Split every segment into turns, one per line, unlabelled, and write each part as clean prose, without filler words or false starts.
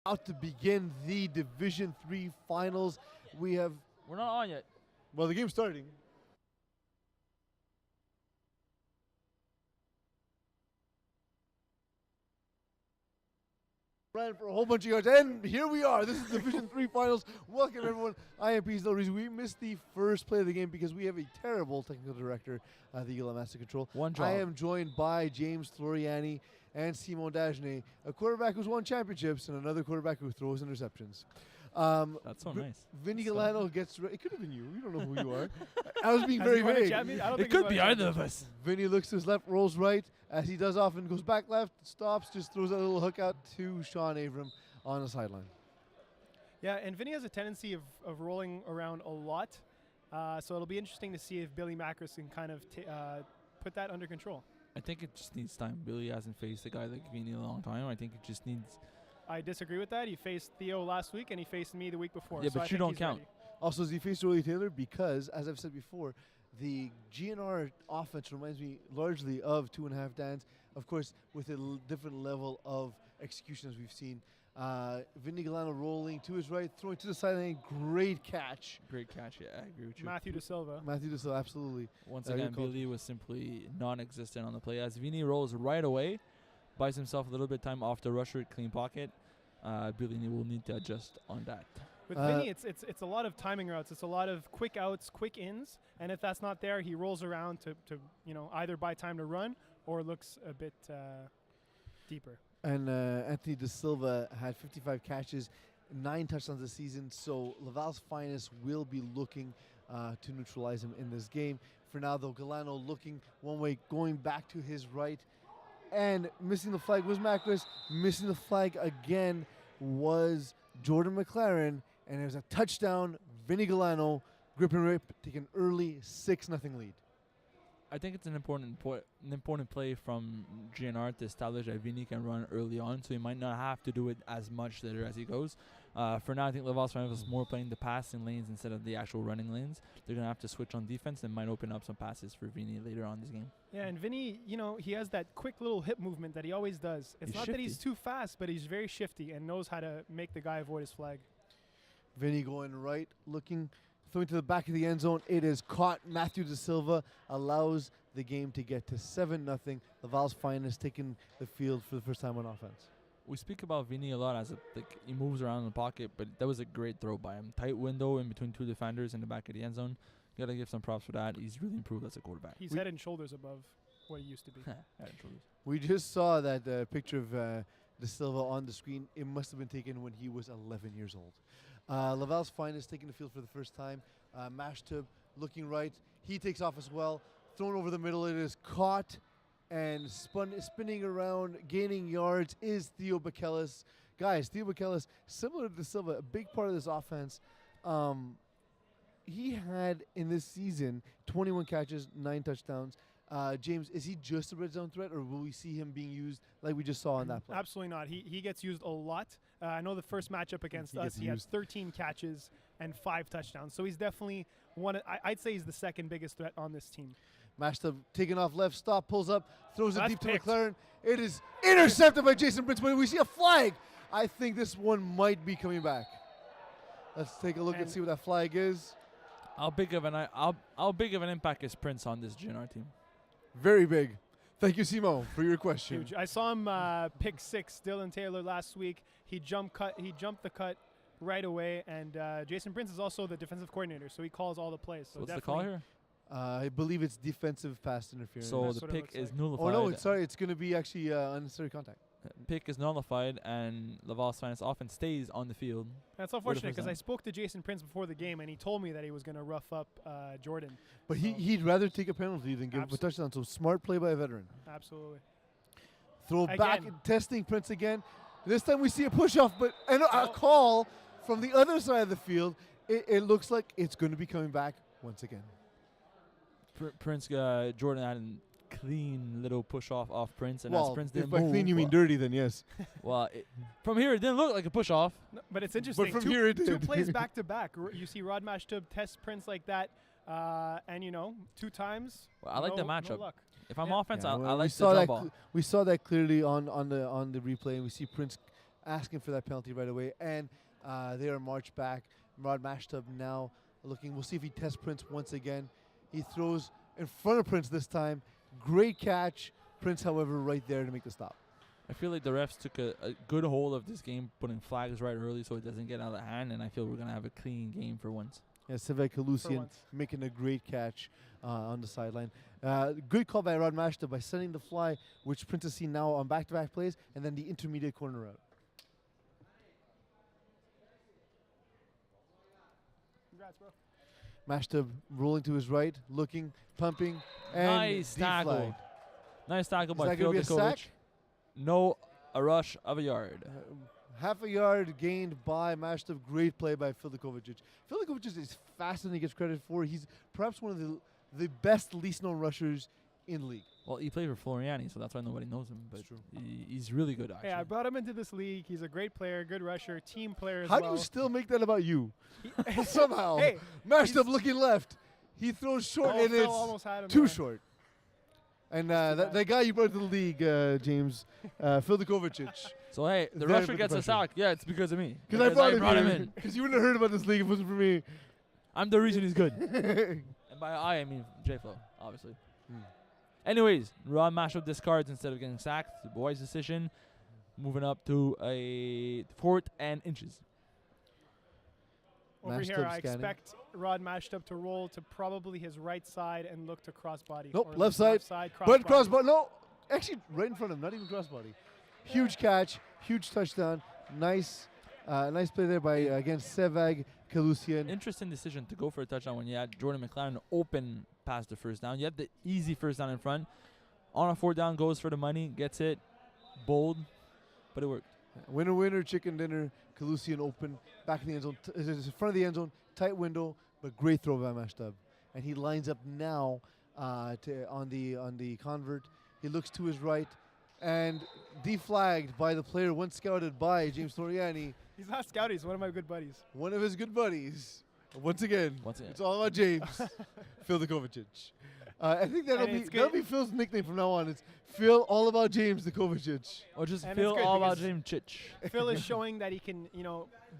About to begin the Division 3 finals. We're
not on yet.
Well, the game's starting. Ran for a whole bunch of yards, and here we are. This is Division 3 finals. Welcome, everyone. I am Peace. No reason we missed the first play of the game because we have a terrible technical director, the Eagle Master Control.
One job.
I am joined by James Floriani and Simon Dagenet, a quarterback who's won championships and another quarterback who throws interceptions.
That's so nice.
Vinny Galano gets it could have been you. We don't know who you are. I was being very vague.
It could be either of us.
Vinny looks to his left, rolls right, as he does often, goes back left, stops, just throws that little hook out to Sean Avram on the sideline.
Yeah, and Vinny has a tendency of rolling around a lot, so it'll be interesting to see if Billy Macris can kind of put that under control.
I think it just needs time. Billy hasn't faced a guy like Vinny in a long time. I think it just needs...
I disagree with that. He faced Theo last week, and he faced me the week before.
Yeah,
so
but
I
you
think
don't
he's
count.
ready.
Also, he faced Rolly Taylor because, as I've said before, the GNR offense reminds me largely of 2.5 Dans, of course, with a different level of execution as we've seen. Vinny Galano rolling to his right, throwing to the sideline. Great catch.
Great catch, yeah, I agree with you.
Matthew De Silva.
Matthew De Silva, absolutely.
Once
Good
again,
call.
Billy was simply non-existent on the play. As Vinny rolls right away, buys himself a little bit of time off the rusher, clean pocket. Billy will need to adjust on that.
With Vinny, it's a lot of timing routes. It's a lot of quick outs, quick ins, and if that's not there, he rolls around to either buy time to run or looks a bit deeper.
And Anthony De Silva had 55 catches, 9 touchdowns this season, so Laval's finest will be looking to neutralize him in this game. For now, though, Galano looking one way, going back to his right, and missing the flag was Macris. Missing the flag again was Jordan McLaren, and there's a touchdown. Vinny Galano, grip and rip, take an early 6-0 lead.
I think it's an important play from GNR to establish that Vinny can run early on, so he might not have to do it as much later as he goes. For now, I think Laval's finest was more playing the passing lanes instead of the actual running lanes. They're going to have to switch on defense and might open up some passes for Vinny later on this game.
Yeah, and Vinny, he has that quick little hip movement that he always does. It's not that he's too fast, but he's very shifty and knows how to make the guy avoid his flag.
Vinny going right, looking, throwing to the back of the end zone. It is caught. Matthew De Silva allows the game to get to 7-0. Laval's finest taking the field for the first time on offense.
We speak about Vinny a lot as he moves around in the pocket, but that was a great throw by him. Tight window in between two defenders in the back of the end zone. You got to give some props for that. He's really improved as a quarterback.
He's head and shoulders above what he used to be.
Head and shoulders.
We just saw that picture of De Silva on the screen. It must have been taken when he was 11 years old. Laval's finest taking the field for the first time. Mashtub looking right. He takes off as well. Thrown over the middle. It is caught and spinning around, gaining yards is Theo Bakelis. Guys, Theo Bakelis, similar to De Silva, a big part of this offense. He had in this season 21 catches, 9 touchdowns. James, is he just a red zone threat, or will we see him being used like we just saw on that play?
Absolutely not. He gets used a lot. I know the first matchup against us, he has 13 catches and 5 touchdowns. So he's definitely I'd say he's the second biggest threat on this team.
Mashtub taking off left, stop, pulls up, throws it deep to McLaren. It is intercepted by Jason Prince, but we see a flag. I think this one might be coming back. Let's take a look and see what that flag is.
How big of an impact is Prince on this GNR team?
Very big. Thank you, Simo, for your question.
Huge. I saw him pick 6 Dylan Taylor last week. He jumped the cut right away, and Jason Prince is also the defensive coordinator, so he calls all the plays. So
what's the call here?
I believe it's defensive pass interference.
So the pick is nullified.
Oh, no, sorry. It's going to be actually unnecessary contact.
Pick is nullified, and Laval's finest offense stays on the field.
That's unfortunate because I spoke to Jason Prince before the game, and he told me that he was going to rough up Jordan.
But he'd rather take a penalty than give up a touchdown. So smart play by a veteran.
Absolutely.
Throw back, testing Prince again. This time we see a push-off, but a call from the other side of the field. It looks like it's going to be coming back once again.
Prince, Jordan had a clean little push-off off Prince, and as Prince didn't
move. By clean you mean dirty, then yes.
Well, from here it didn't look like a push-off.
No, but it's interesting.
But from here it did.
2 plays back-to-back. You see Rod Mashtub test Prince like that, and 2 times.
Well, I like the matchup.
No luck.
If I'm offense, I like
the jump ball. We saw that clearly on the replay, and we see Prince asking for that penalty right away, and they are marched back. Rod Mashtub now looking. We'll see if he tests Prince once again. He throws in front of Prince this time. Great catch. Prince, however, right there to make the stop.
I feel like the refs took a good hold of this game, putting flags right early so it doesn't get out of hand, and I feel we're going to have a clean game for once.
Yeah, Sevek Kalusian
once.
making a great catch on the sideline. Good call by Rod Mashta by sending the fly, which Prince has seen now on back-to-back plays, and then the intermediate corner route.
Congrats, bro.
Mashta rolling to his right, looking, pumping, and
Nice tackle.
deflagged.
Nice tackle
Is
by
that
Phil
going to be a
Dikovic.
sack?
No, a rush of a yard.
Half a yard gained by Mashta. Great play by Filipovic. Filipovic is faster than he gets credit for. He's perhaps one of the best, least known rushers in league.
Well, he played for Floriani, so that's why nobody knows him. But
That's true.
he's really good, actually.
Hey, I brought him into this league. He's a great player, good rusher, team player as
How
well.
do you still make that about you? Somehow.
Hey,
Mashta looking left. He throws short, and
Phil
it's
almost had him
too
there.
short. And that guy you brought to the league, James, Phil Dikovic.
So, hey, the
Very
rusher
good
gets a
pressure.
sack. Yeah, it's because of me.
Because I brought him
in.
Because you wouldn't have heard about this league if it wasn't for me.
I'm the reason he's good. And by I mean J-Flow, obviously.
Hmm.
Anyways, Rod Mashup discards instead of getting sacked. The boys' decision. Moving up to a 4th and inches.
Over
Mashed
here,
up
I
scanning.
expect Rod mashed up to roll to probably his right side and look to crossbody.
Nope,
Or
left side,
crossbody.
But crossbody, no. Actually, right in front of him, not even crossbody. Huge catch, huge touchdown. Nice play there by, again, Sevag Kalusian.
Interesting decision to go for a touchdown when you had Jordan McLaren open past the first down. You have the easy first down in front. On a 4th down, goes for the money, gets it. Bold, but it worked.
Winner, winner, chicken dinner. Kalusian open, back in the end zone, in front of the end zone, tight window, but great throw by Mashtub. And he lines up now on the convert. He looks to his right and deflagged by the player once scouted by James Floriani,
He's not scouting. He's one of my good buddies.
one of his good buddies. Once again,
Once again.
it's all about James, Phil Dikovic. I think that'll
And it's
be
good.
Phil's nickname from now on. It's Phil all about James Dikovic.
Or just
And
feel
it's good
all about
because
James Chich.
Phil is showing that he can,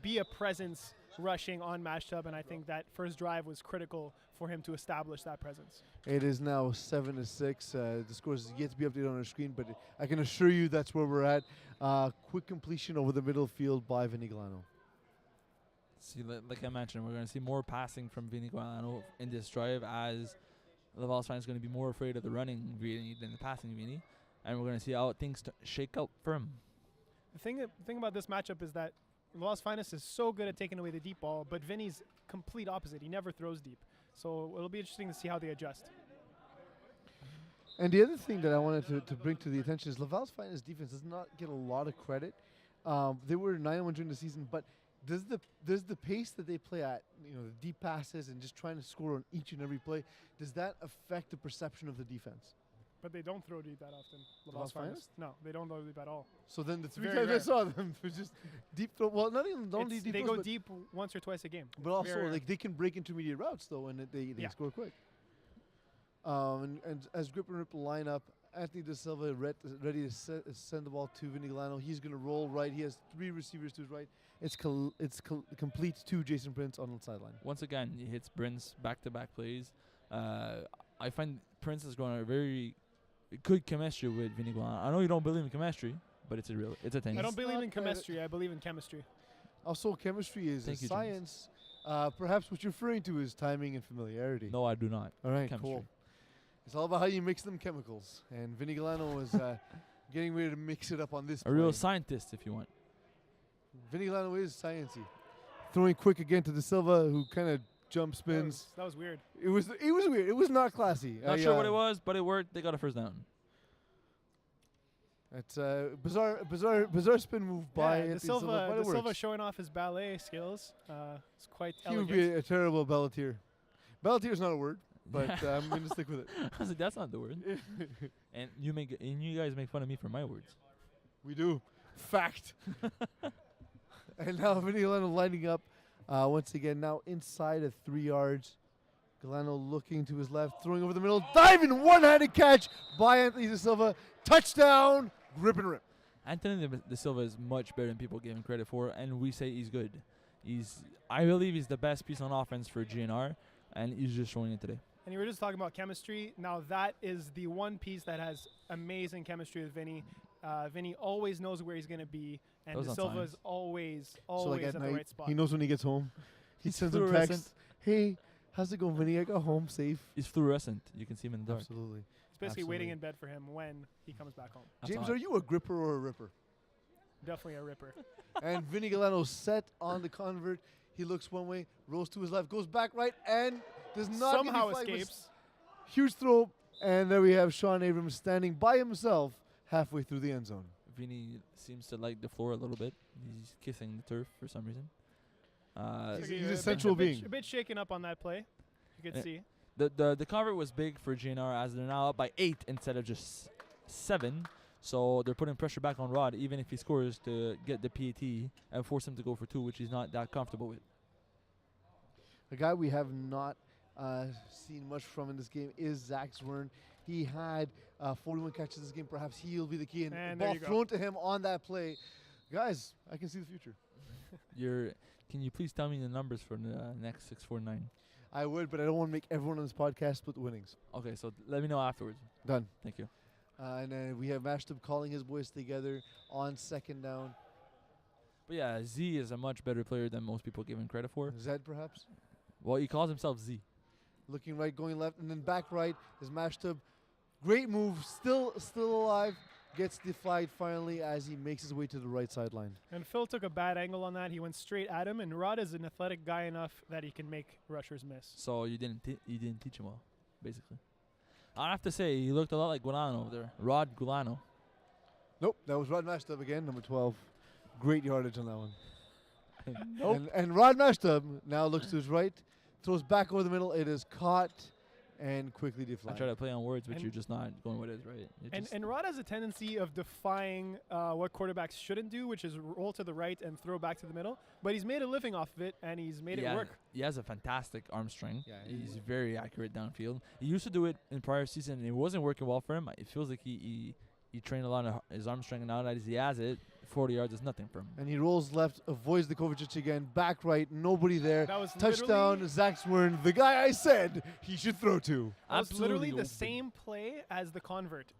be a presence rushing on Mashtub, and I think that first drive was critical for him to establish that presence.
It is now 7-6. The score is yet to be updated on our screen, but I can assure you that's where we're at. Quick completion over the middle field by Vinny Galano.
See, like I mentioned, we're going to see more passing from Vinny Gualano in this drive as Laval's fans going to be more afraid of the running Vinny than the passing Vinny. And we're going to see how things shake out for him.
The thing about this matchup is that Laval's Finest is so good at taking away the deep ball, but Vinny's complete opposite. He never throws deep. So it'll be interesting to see how they adjust.
And the other thing that I wanted to bring to the attention is Laval's Finest defense does not get a lot of credit. They were 9-1 during the season, but does the pace that they play at, the deep passes and just trying to score on each and every play, does that affect the perception of the defense?
But they don't throw deep that often.
Laval's Finest?
No, they don't throw deep at all.
So then the 3
very
times I
rare.
saw them was just deep throw. Well, not even only deep
They
throws,
go
but
deep once or twice a game.
But
It's
also,
very rare.
like, they can break intermediate routes, though, and they
Yeah.
score quick. And as Grip and Rip line up, Anthony De Silva ready to send the ball to Vinny Galano. He's going to roll right. He has 3 receivers to his right. It's complete to Jason Prince on the sideline.
Once again, he hits Prince back-to-back plays. I find Prince is going to very good chemistry with Vinny Gualano. I know you don't believe in chemistry, but it's a thing.
I don't believe
not
in
bad.
chemistry. I believe in chemistry.
Also, chemistry is a
Thank you, James.
science. Perhaps what you're referring to is timing and familiarity.
No, I do not.
All right,
Chemistry.
cool. It's all about how you mix them chemicals. And Vinny Galano was getting ready to mix it up on this
A real
play.
scientist, if you want.
Vinny Galano is sciencey. Throwing quick again to De Silva, who kind of jump spins.
That was weird.
It was weird. It was not classy.
Not sure what it was, but it worked. They got a first down.
It's a bizarre spin move by
De
Anthony
Silva,
but it
De Silva
works.
showing off his ballet skills. It's quite
He would
elegant.
be a terrible Ballatier. Ballatier is not a word, but I'm going to stick with it.
I was like, that's not the word. And you guys make fun of me for my words.
We do. Fact. And now Vinny Galano lining up once again, now inside of 3 yards. Galano looking to his left, throwing over the middle, diving, one-handed catch by Anthony De Silva. Touchdown, Grip and Rip.
Anthony De Silva is much better than people give him credit for, and we say he's good. I believe he's the best piece on offense for GNR, and he's just showing it today.
And you were just talking about chemistry. Now that is the one piece that has amazing chemistry with Vinny. Vinny always knows where he's going to be, and
Those
De
are
Silva
times.
is always
So like
at
at
the
night,
right spot.
he knows when he gets home. He
He's
sends him
fluorescent.
text. Hey, how's it going, Vinny? I got home safe.
He's fluorescent. You can see him in the dark.
Absolutely.
It's basically waiting
Absolutely.
in bed for him when he comes back home.
That's
James,
all.
are you a gripper or a ripper?
Definitely a ripper.
And Vinny Galano set on the convert. He looks one way, rolls to his left, goes back right, and does not get
Somehow
deflected.
escapes.
Huge throw, and there we have Sean Abrams standing by himself halfway through the end zone.
Vinny seems to like the floor a little bit. He's kissing the turf for some reason.
He's a
bit-
central
bit-
being.
A bit shaken up on that play. You could
Yeah.
see.
The convert was big for GNR as they're now up by 8 instead of just 7. So they're putting pressure back on Rod, even if he scores, to get the PAT and force him to go for 2, which he's not that comfortable with.
A guy we have not seen much from in this game is Zach Zwern. He had 41 catches this game. Perhaps he'll be the key. And
And
the
there
ball
you go.
thrown to him on that play. Guys, I can see the future.
Can you please tell me the numbers for the next 649?
I would, but I don't want to make everyone on this podcast split the winnings.
Okay, so let me know afterwards.
Done.
Thank you.
And then we have Mashtub calling his boys together on second down.
But yeah, Z is a much better player than most people give him credit for.
Zed, perhaps.
Well, he calls himself Z.
Looking right, going left, and then back right is Mashtub. Great move, still alive. Gets the flag finally as he makes his way to the right sideline.
And Phil took a bad angle on that. He went straight at him, and Rod is an athletic guy enough that he can make rushers miss.
So you didn't teach him well, basically. I have to say, he looked a lot like Gulano over there. Rod Gulano.
Nope, that was Rod Mashtub again, number 12. Great yardage on that one.
Nope.
And Rod Mashtub now looks to his right, throws back over the middle. It is caught and quickly
I
deflected.
try to play on words, but
And-
you're just not going with it, right? You're just-
And Rod has a tendency of defying what quarterbacks shouldn't do, which is roll to the right and throw back to the middle. But he's made a living off of it, and he's made it
Yeah,
work.
He has a fantastic arm strength.
Yeah,
He's very accurate downfield. He used to do it in prior season, and it wasn't working well for him. It feels like he trained a lot of his arm strength, and now that he has it, 40 yards is nothing for him.
And he rolls left, avoids the Kovacic again, back right, nobody there.
That was
Touchdown,
literally-
Zach Zwern, the guy I said he should throw to.
That was literally
Absolutely
the
open.
same play as the convert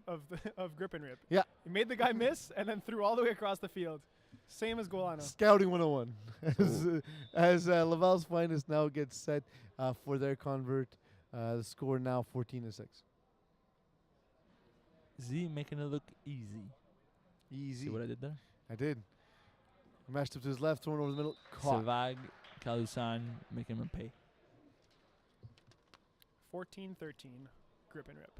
of Grip and Rip.
Yeah.
He made the guy miss and then threw all the way across the field. Same as Golano.
Scouting 101. As Laval's finest now gets set for their convert. The score now 14-6.
Z making it look easy.
Easy.
See what I did there?
I did. Mashed up to his left, thrown over the middle. Caught.
Savag, Kalusan, making him pay.
14-13, Grip and Rip.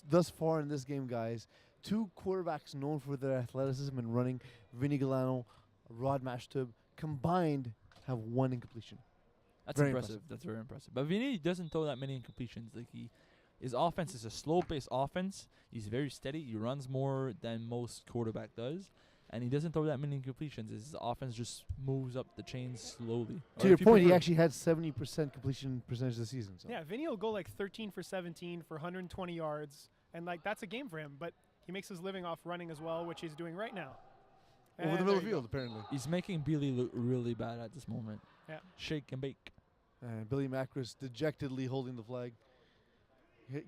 Thus far in this game, guys, two quarterbacks known for their athleticism and running, Vinny Galano, Rod Mashtub, combined have one incompletion.
That's
Very
impressive. That's very impressive. But Vinny doesn't throw that many incompletions. His offense is a slow-paced offense. He's very steady. He runs more than most quarterback does, and he doesn't throw that many incompletions. His offense just moves up the chain slowly.
To your point, he actually had 70% completion percentage this season. So.
Yeah, Vinny will go like 13 for 17 for 120 yards, and like that's a game for him. But he makes his living off running as well, which he's doing right now.
Over the
And
middle
there
of the
you
field,
go.
apparently.
He's making Billy look really bad at this moment.
Yeah.
Shake and bake.
And Billy Macris dejectedly holding the flag,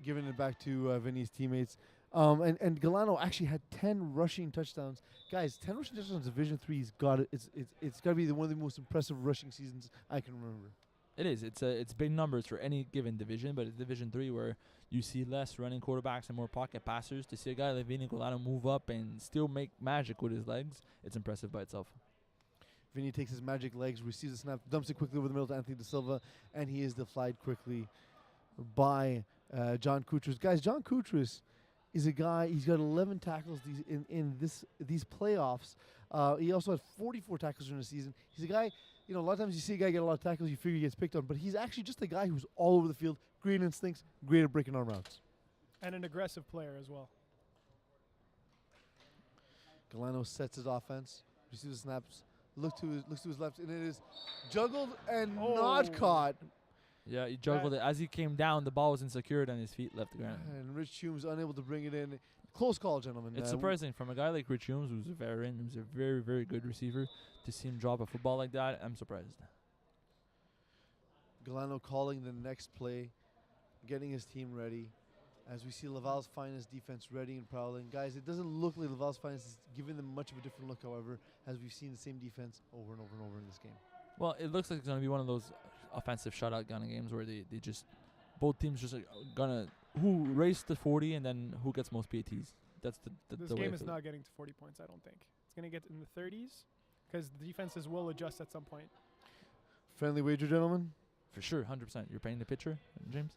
giving it back to Vinny's teammates. And Galano actually had 10 rushing touchdowns. Guys, 10 rushing touchdowns in Division 3 's got it. It's got to be one of the most impressive rushing seasons I can remember.
It is. It's big numbers for any given division, but it's Division 3 where you see less running quarterbacks and more pocket passers. To see a guy like Vinny Galano move up and still make magic with his legs, it's impressive by itself.
Vinny takes his magic legs, receives the snap, dumps it quickly over the middle to Anthony De Silva, and he is deflated quickly by John Kutras. Guys, John Kutras is a guy. He's got 11 tackles in these playoffs. He also had 44 tackles during the season. He's a guy. You know, a lot of times you see a guy get a lot of tackles, you figure he gets picked on, but he's actually just a guy who's all over the field, great instincts, great at breaking arm routes.
And an aggressive player as well.
Galano sets his offense, receives the snaps, looks to his left, and it is juggled and not
Oh.
caught.
Yeah, he juggled it. As he came down, the ball was insecure and his feet left the ground.
And Rich Humes unable to bring it in. Close call, gentlemen.
It's surprising from a guy like Rich Humes, who's a veteran, who's a very, very good receiver, to see him drop a football like that. I'm surprised.
Galano calling the next play, getting his team ready. As we see Laval's finest defense ready and prowling. Guys, it doesn't look like Laval's finest is giving them much of a different look, however, as we've seen the same defense over and over and over in this game.
Well, it looks like it's going to be one of those offensive shutout kind of games where they just, both teams just going to, who race to 40 and then who gets most PATs. That's
This
the way
game
I
is
feel.
not getting to 40 points, I don't think. It's going to get in the 30s because the defenses will adjust at some point.
Friendly wager, gentlemen?
For sure, 100%. You're painting the picture, James?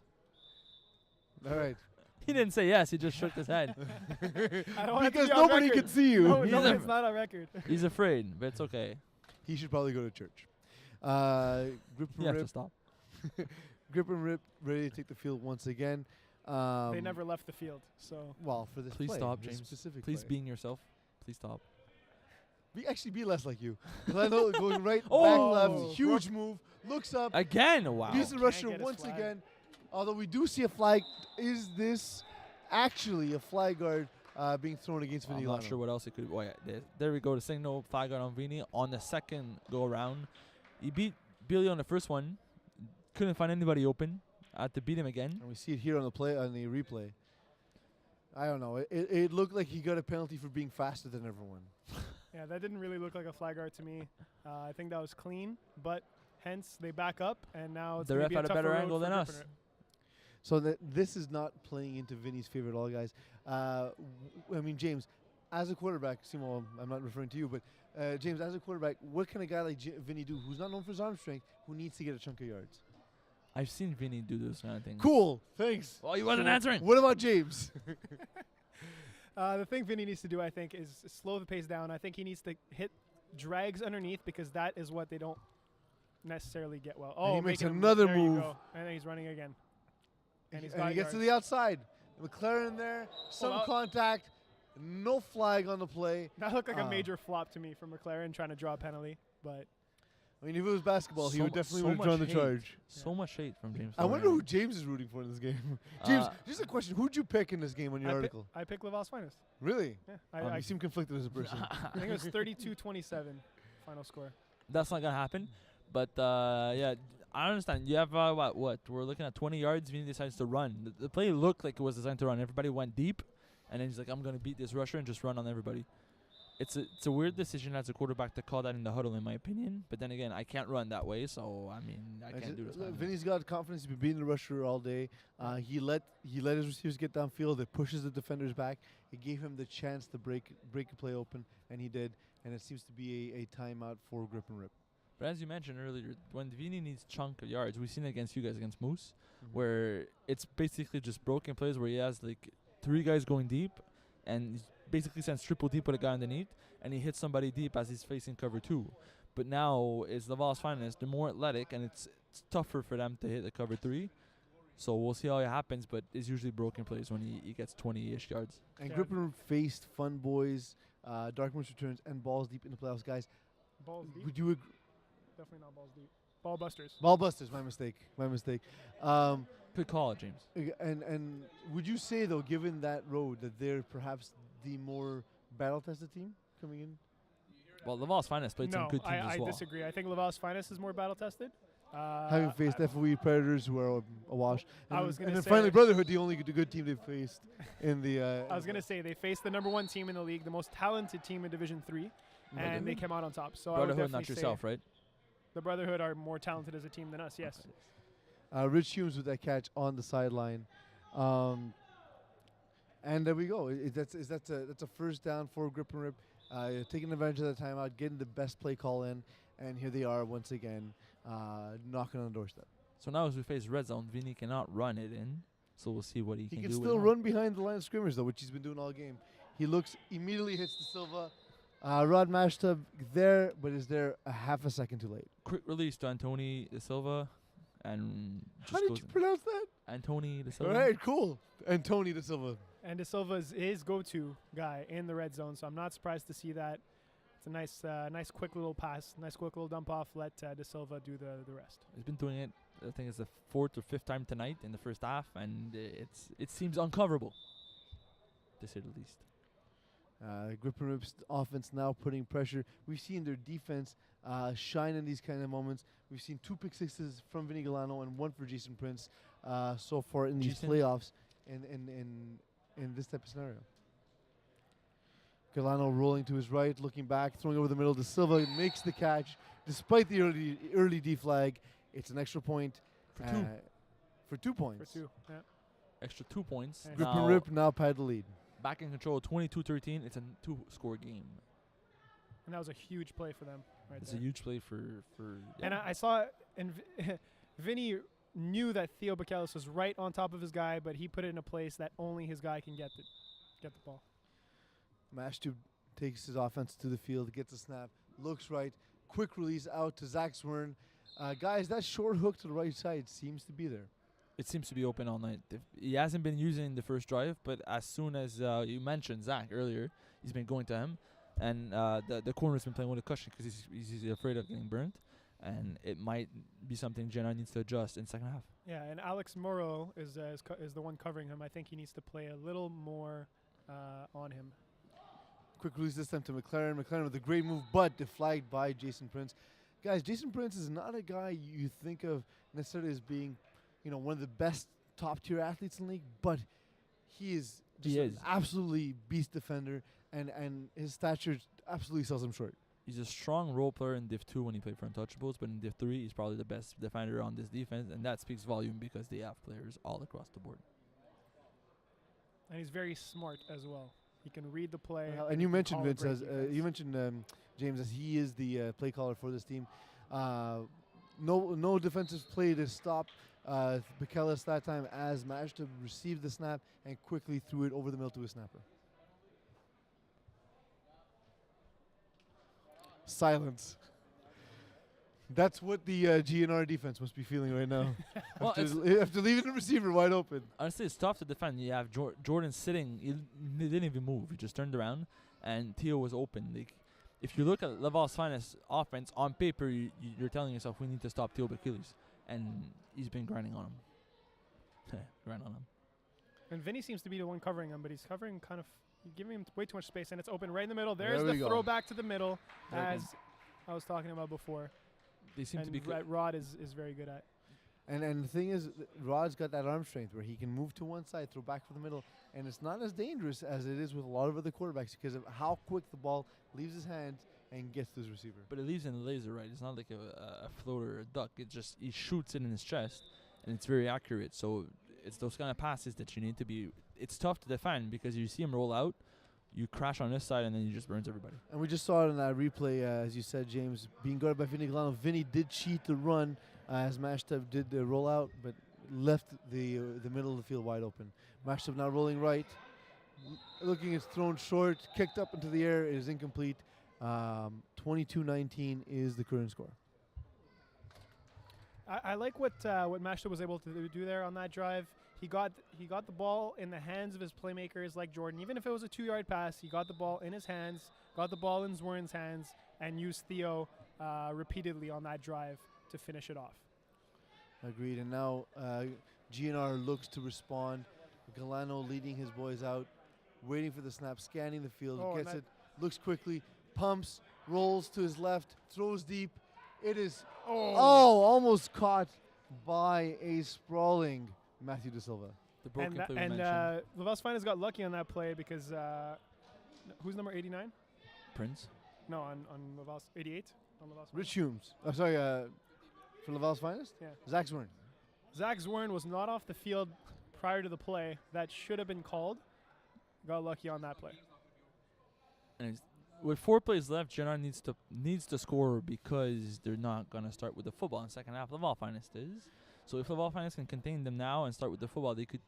All right.
He didn't say yes. He just shook his head.
I don't want it to
Because
be on
nobody
record.
can see you.
No,
He's
no,
a-
it's not on record.
He's afraid, but it's okay.
He should probably go to church. Grip and
You have to
rip.
stop.
Grip and rip, ready to take the field once again.
They never left the field, so
Well, for this
Please
play,
stop,
this
James.
specific
Please
play.
being yourself. Please stop.
Be less like you. Gleno going right, back
Oh,
left, huge move, looks up,
Again, wow.
beats the
Can't
rusher
get his
once
flag.
again. Although we do see a flag. Is this actually a flag guard being thrown against
I'm
Vinny
not
Lano?
sure what else it could. Oh yeah, there we go. The signal flag out on Vini on the second go around. He beat Billy on the first one. Couldn't find anybody open. Had to beat him again.
And we see it here on the replay. I don't know. It looked like he got a penalty for being faster than everyone.
yeah, that didn't really look like a flag art to me. I think that was clean, but hence they back up, and now it's
The
gonna
ref
be
had a
tougher
better
road
angle
for
than
Grip
us.
and Rip.
So this is not playing into Vinny's favor at all, guys. I mean, James, as a quarterback, Simo, I'm not referring to you, but James, as a quarterback, what can a guy like Vinny do, who's not known for his arm strength, who needs to get a chunk of yards?
I've seen Vinny do this kind of thing.
Cool, thanks.
Oh, he wasn't answering.
What about James?
The thing Vinny needs to do, I think, is slow the pace down. I think he needs to hit drags underneath because that is what they don't necessarily get well. Oh,
he makes
making him-
another
there you
move.
go. And then he's running again. And he's
and
got
he gets to
yards.
the outside. McLaren there, some
out.
contact, no flag on the play.
That looked like a
Ah.
major flop to me from McLaren trying to draw a penalty, but
I mean, if it was basketball, he
So
would
mu-
definitely
so
would have
much
drawn the
hate.
charge.
So much hate from James.
I wonder
Doran.
who James is rooting for in this game. James,
Uh,
just a question. Who'd you pick in this game on your
I,
article?
I picked Laval's finest.
Really?
Yeah,
You
I
seem conflicted as a person.
think it was 32-27 final score.
That's not gonna happen. But yeah, I understand. You have what? We're looking at 20 yards. Vinny decides to run. The play looked like it was designed to run. Everybody went deep, and then he's like, "I'm gonna beat this rusher and just run on everybody." It's a weird decision as a quarterback to call that in the huddle, in my opinion. But then again, I can't run that way, so I mean, I can't do this.
Look,
kind of-
Vinny's got confidence. He's been beating the rusher all day. He let his receivers get downfield. It pushes the defenders back. It gave him the chance to break a play open, and he did. And it seems to be a timeout for Grip and Rip.
But as you mentioned earlier, when Vinny needs chunk of yards, we've seen it against you guys against Moose,
Mm-hmm.
where it's basically just broken plays where he has like 3 guys going deep, and he basically sends triple deep with a guy underneath, and he hits somebody deep as he's facing cover 2. But now it's Laval's finest. They're more athletic, and it's tougher for them to hit the cover 3. So we'll see how it happens, but it's usually broken plays when he gets 20-ish yards.
And
Yeah.
Grip and Rip faced Fun Boys, Dark Moose returns, and balls deep in the playoffs, guys.
Balls deep?
Would you agree?
Definitely not balls deep. Ball busters.
Ball busters. My mistake.
Good call, James.
And would you say though, given that road, that they're perhaps the more battle-tested team coming in?
Well, Laval's finest played some
No,
good teams
I
as well.
disagree. I think Laval's finest is more battle tested.
Having faced FOE Predators, who are awash,
I
and,
was gonna
and then
say-
finally Brotherhood, the only good team they've faced in the.
I was gonna say they faced the number 1 team in the league, the most talented team in Division 3, and they came out on top. So I would
Brotherhood,
definitely
not yourself,
say
right?
the Brotherhood are more talented as a team than us. Yes.
Rich Humes with that catch on the sideline, and there we go. That's a first down for Grip and Rip, taking advantage of the timeout, getting the best play call in, and here they are once again, knocking on the doorstep.
So now as we face red zone, Vinny cannot run it in. So we'll see what he
He
can
can
do.
still
with
run behind the line of scrimmage though, which he's been doing all game. He looks immediately hits the Silva. Rod Mashtub there, but is there a half a second too late?
Quick release to Antoni De Silva, and just
How did
goes
you pronounce that?
Antoni De
All
Silva.
right, cool. And Tony De Silva.
And De Silva is his go-to guy in the red zone, so I'm not surprised to see that. It's a nice quick little pass, nice quick little dump off. Let De Silva do the rest.
He's been doing it. I think it's the 4th or 5th time tonight in the first half, and it seems uncoverable. to say the least.
Grip and Rip's offense now putting pressure. We've seen their defense shine in these kind of moments. We've seen 2 pick sixes from Vinny Galano and 1 for Jason Prince so far in these
Jason?
playoffs in this type of scenario. Galano rolling to his right, looking back, throwing over the middle. De Silva makes the catch despite the early D flag. It's an extra point
For two.
For 2 points.
For 2. Yeah.
Extra 2 points.
Yeah.
Grip
Now,
and Rip now pad the lead.
back in control, 22-13. It's a 2-score game.
And that was a huge play for them. Right
It's
there.
a huge play for
And
yeah.
I saw, and Vinny knew that Theo Bakalis was right on top of his guy, but he put it in a place that only his guy can get the ball.
Mashtub takes his offense to the field, gets a snap, looks right, quick release out to Zach Swern. Guys, that short hook to the right side seems to be there.
It seems to be open all night. He hasn't been using the first drive, but as soon as you mentioned Zach earlier, he's been going to him, and the corner's been playing with a cushion because he's afraid of getting burnt, and it might be something GNR needs to adjust in second half.
Yeah, and Alex Morrow is the one covering him. I think he needs to play a little more on him.
Quick release this time to McLaren. McLaren with a great move, but deflagged by Jason Prince. Guys, Jason Prince is not a guy you think of necessarily as being, one of the best top-tier athletes in the league, but he is just an absolutely beast defender, and his stature absolutely sells him short.
He's a strong role player in Div 2 when he played for Untouchables, but in Div 3, he's probably the best defender on this defense, and that speaks volume because they have players all across the board.
And he's very smart as well. He can read the play.
And you mentioned
call a
Vince,
great
as
defense.
you mentioned James, as he is the play caller for this team. No defensive play to stop Bakalis that time, as managed to receive the snap and quickly threw it over the middle to a snapper. Silence. That's what the GNR defense must be feeling right now.
Well,
after leaving the receiver wide open.
Honestly, it's tough to defend. You have Jordan sitting. He didn't even move. He just turned around, and Theo was open. Like, if you look at Laval's finest offense on paper, you're telling yourself we need to stop Theo Bakalis, and he's been grinding on him. Grinding on him.
And Vinny seems to be the one covering him, but he's covering kind of giving him way too much space, and it's open right in the middle. There's
There we
the
go.
throw back to the middle,
Very
as
good.
I was talking about before.
They seem
And
to be
Rod is very good at.
And the thing is, Rod's got that arm strength where he can move to one side, throw back for the middle, and it's not as dangerous as it is with a lot of other quarterbacks because of how quick the ball leaves his hand and gets to his receiver.
But it leaves in a laser, right? It's not like a floater or a duck. It just he shoots it in his chest, and it's very accurate. So it's those kind of passes that you need to be. It's tough to defend because you see him roll out, you crash on this side, and then he just burns everybody.
And we just saw it in that replay, as you said, James, being guarded by Vinny Galano. Vinny did cheat the run as Mashtub did the rollout, but left the middle of the field wide open. Mashtub now rolling right, looking, it's thrown short, kicked up into the air. It is incomplete. 22-19 is the current score.
I like what Mashta was able to do there on that drive. He got the ball in the hands of his playmakers like Jordan. Even if it was a 2-yard pass, he got the ball in his hands, got the ball in Zwern's hands, and used Theo repeatedly on that drive to finish it off.
Agreed. And now GNR looks to respond. Galano leading his boys out, waiting for the snap, scanning the field,
Oh, and
gets it, looks quickly, pumps, rolls to his left, throws deep. It is almost caught by a sprawling Matthew De Silva.
The broken play we
And
mentioned.
Laval's Finest got lucky on that play because who's number 89?
Prince.
No, on Laval's 88 on Laval's Finest.
Rich Humes. For Laval's finest?
Yeah.
Zach Zwern.
Zach Zwern was not off the field prior to the play. That should have been called. Got lucky on that play.
And with 4 plays left, GNR needs to score because they're not gonna start with the football in the second half. Laval Finest is. So if Laval Finest can contain them now and start with the football, they could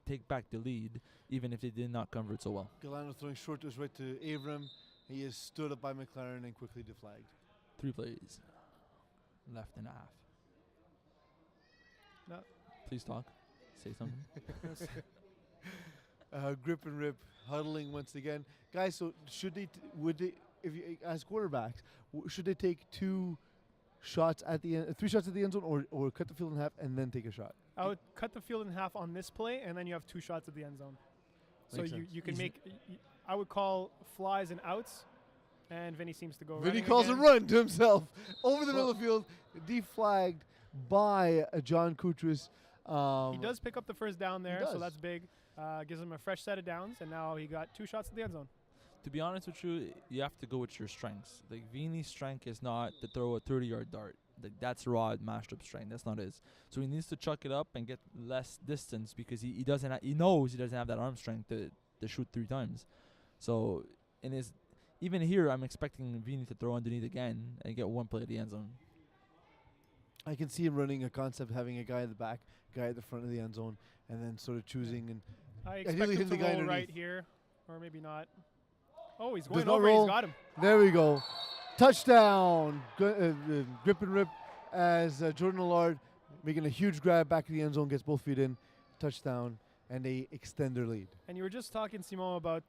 take back the lead, even if they did not convert so well.
Galano throwing short to his right to Avram. He is stood up by McLaren and quickly deflagged.
3 plays left and a half.
No.
Please talk. Say something.
Grip and Rip huddling once again, guys. So should they? Would they? If you as quarterbacks, should they take 2 shots at the end, 3 shots at the end zone, or cut the field in half and then take a shot?
I would cut the field in half on this play, and then you have 2 shots at the end zone. So
Makes
you,
sense.
you can
Easy.
make, I would call flies and outs, and Vinny seems to go
Vinny
running
calls
again.
a run to himself over the middle
Well-
of the field, deflagged by John Kutris.
He does pick up the first down there, so
does.
that's big. Gives him a fresh set of downs, and now he got 2 shots at the end zone.
To be honest with you, you have to go with your strengths. Like Vini's strength is not to throw a 30-yard dart. Like that's Rod mashed up strength. That's not his. So he needs to chuck it up and get less distance because he doesn't. He knows he doesn't have that arm strength to shoot 3 times. So in his even here, I'm expecting Vini to throw underneath again and get 1 play at the end zone.
I can see him running a concept, having a guy at the back, guy at the front of the end zone, and then sort of choosing. And
I
Ideally
expect him
hit
to
the guy
roll right
underneath.
here, or maybe not. Oh, he's
Does
going
not
over.
roll.
He's got him.
there we go, touchdown! Grip and rip as Jordan Allard making a huge grab back of the end zone, gets both feet in, touchdown, and they extend their lead.
And you were just talking, Simon, about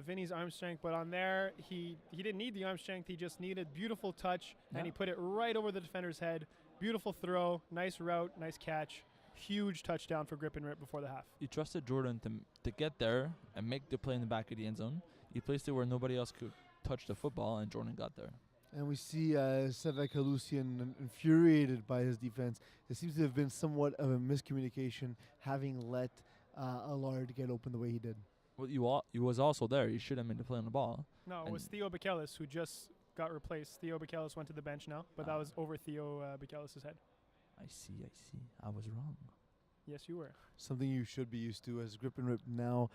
Vinny's arm strength, but on there, he didn't need the arm strength. He just needed beautiful touch, and he put it right over the defender's head. Beautiful throw, nice route, nice catch. Huge touchdown for Grip and Rip before the half.
He trusted Jordan to get there and make the play in the back of the end zone. He placed it where nobody else could touch the football, and Jordan got there.
And we see Sevek Halusian infuriated by his defense. There seems to have been somewhat of a miscommunication, having let Allard get open the way he did.
Well, he was also there. He should have made the play on the ball.
No, it was
And-
Theo Bikelis who just got replaced. Theo Bikelis went to the bench now, but that was over Theo Bikelis' head.
I see. I was wrong.
Yes, you were.
Something you should be used to as Grip and Rip now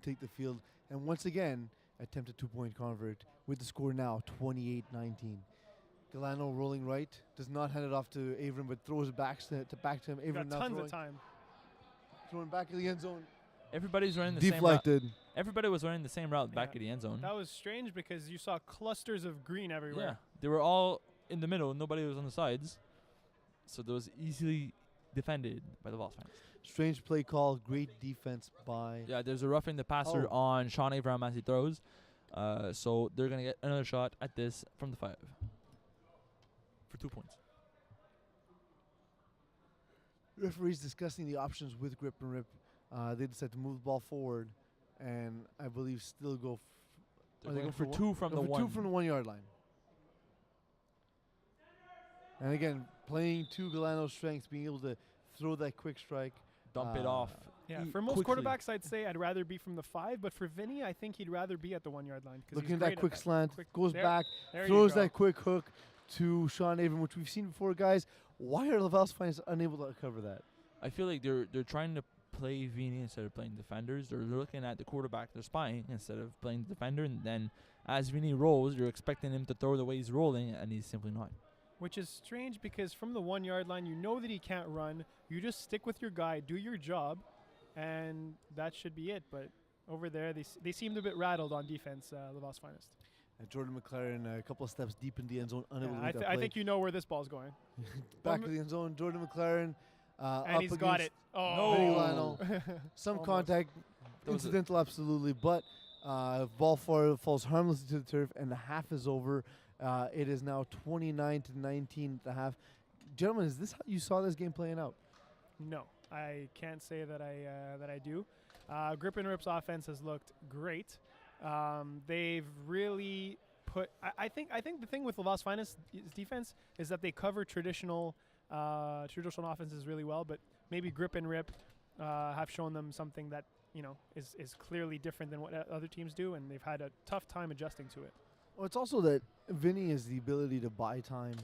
take the field. And once again, attempt a 2-point convert with the score now 28-19. Galano rolling right, does not hand it off to Avram, but throws it back to him.
You
Avram
got
now
tons
throwing,
of time.
throwing back in the end zone.
Everybody's running the same route.
Deflected.
Everybody was running the same route back
Yeah.
of the end zone.
That was strange because you saw clusters of green
Yeah,
everywhere.
they were all in the middle. Nobody was on the sides. So that was easily defended by the Vols fans.
Strange play call. Great defense by.
Yeah, there's a roughing the passer
Oh.
on Sean Avram as he throws. So they're going to get another shot at this from the 5 for 2 points.
Referees discussing the options with Grip and Rip. They decide to move the ball forward, and I believe still go.
They're
Are they
going
going
for
for
2 from the
Go for
1.
2 from the 1 yard line. And again, playing to Galano's strengths, being able to throw that quick strike.
Dump it off.
Yeah,
E-
for most
quickly.
quarterbacks, I'd say I'd rather be from the 5, but for Vinny, I think he'd rather be at the 1 yard line. 'cause
Looking
he's
at that
great
quick slant,
Quick-
goes
there-
back,
There
throws
you go.
that quick hook to Sean Avram, which we've seen before, guys. Why are Laval's fans unable to cover that?
I feel like they're trying to play Vini instead of playing defenders. They're looking at the quarterback they're spying instead of playing the defender. And then as Vini rolls, you're expecting him to throw the way he's rolling, and he's simply not.
Which is strange because from the 1 yard line, you know that he can't run. You just stick with your guy, do your job, and that should be it. But over there, they seemed a bit rattled on defense, Laval's finest.
Jordan McLaren a couple of steps deep in the end zone, unable
Yeah,
to make that
I
play.
think you know where this ball's going.
Back of the end zone, Jordan McLaren
And
up
he's got it.
against
Oh,
Lano. Some
Almost.
contact,
That was a-
incidental absolutely, but ball falls harmlessly to the turf, and the half is over. It is now 29-19 at the half. Gentlemen, is this how you saw this game playing out?
No, I can't say that I do. Grip and Rip's offense has looked great. They've really put. I think the thing with Laval's finest defense is that they cover traditional offenses really well, but maybe Grip and Rip have shown them something that is clearly different than what other teams do, and they've had a tough time adjusting to it.
Well, it's also that Vinny has the ability to buy time,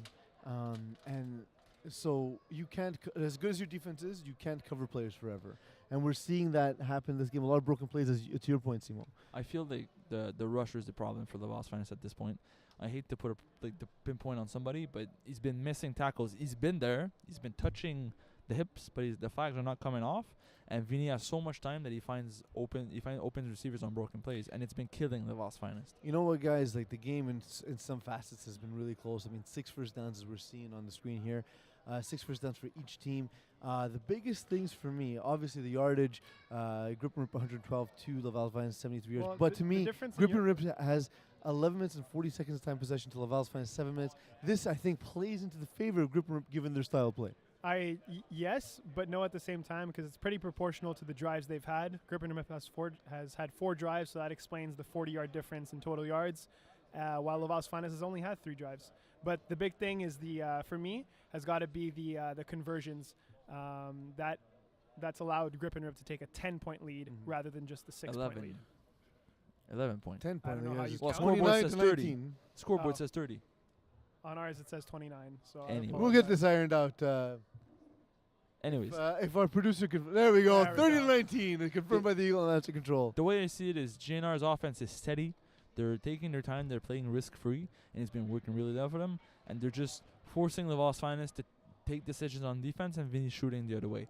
and so you can't, as good as your defense is, you can't cover players forever. And we're seeing that happen in this game. A lot of broken plays, to your point, Simo.
I feel like the rusher is the problem for the Vols fans at this point. I hate to put the pinpoint on somebody, but he's been missing tackles. He's been there. He's been touching the hips, but the flags are not coming off. And Vinny has so much time that he finds open receivers on broken plays, and it's been killing the Vols finest.
You know what, guys? Like, the game in some facets has been really close. I mean, 6 first downs as we're seeing on the screen here. 6 first downs for each team. The biggest things for me, obviously the yardage, Grip and Rip 112 to Laval's Finest 73 yards.
Well,
But
the
to me,
difference in
Grip
your-
and Rip has 11 minutes and 40 seconds of time possession to Laval's Finest 7 minutes. This, I think, plays into the favor of Grip and Rip given their style of play.
Yes, but no at the same time because it's pretty proportional to the drives they've had. Grip and Rip has had 4 drives, so that explains the 40-yard difference in total yards, while Laval's Finest has only had 3 drives. But the big thing is for me has got to be the conversions that's allowed Grip and Rip to take a 10-point lead rather than just the 6-point lead.
11 points.
10
I don't know how you
Well,
count.
scoreboard
29
says
to
30.
19.
Scoreboard
Oh.
says 30.
On ours it says 29. So I
Anyway.
We'll get
apologize.
this ironed out.
Anyways,
If our producer can, there we go.
There we
30
go.
to 19, confirmed by the Eagle and Answer Control.
the way I see it is GNR's offense is steady. They're taking their time. They're playing risk-free, and it's been working really well for them. And they're just forcing Laval's Finest to take decisions on defense, and Vinny's shooting the other way.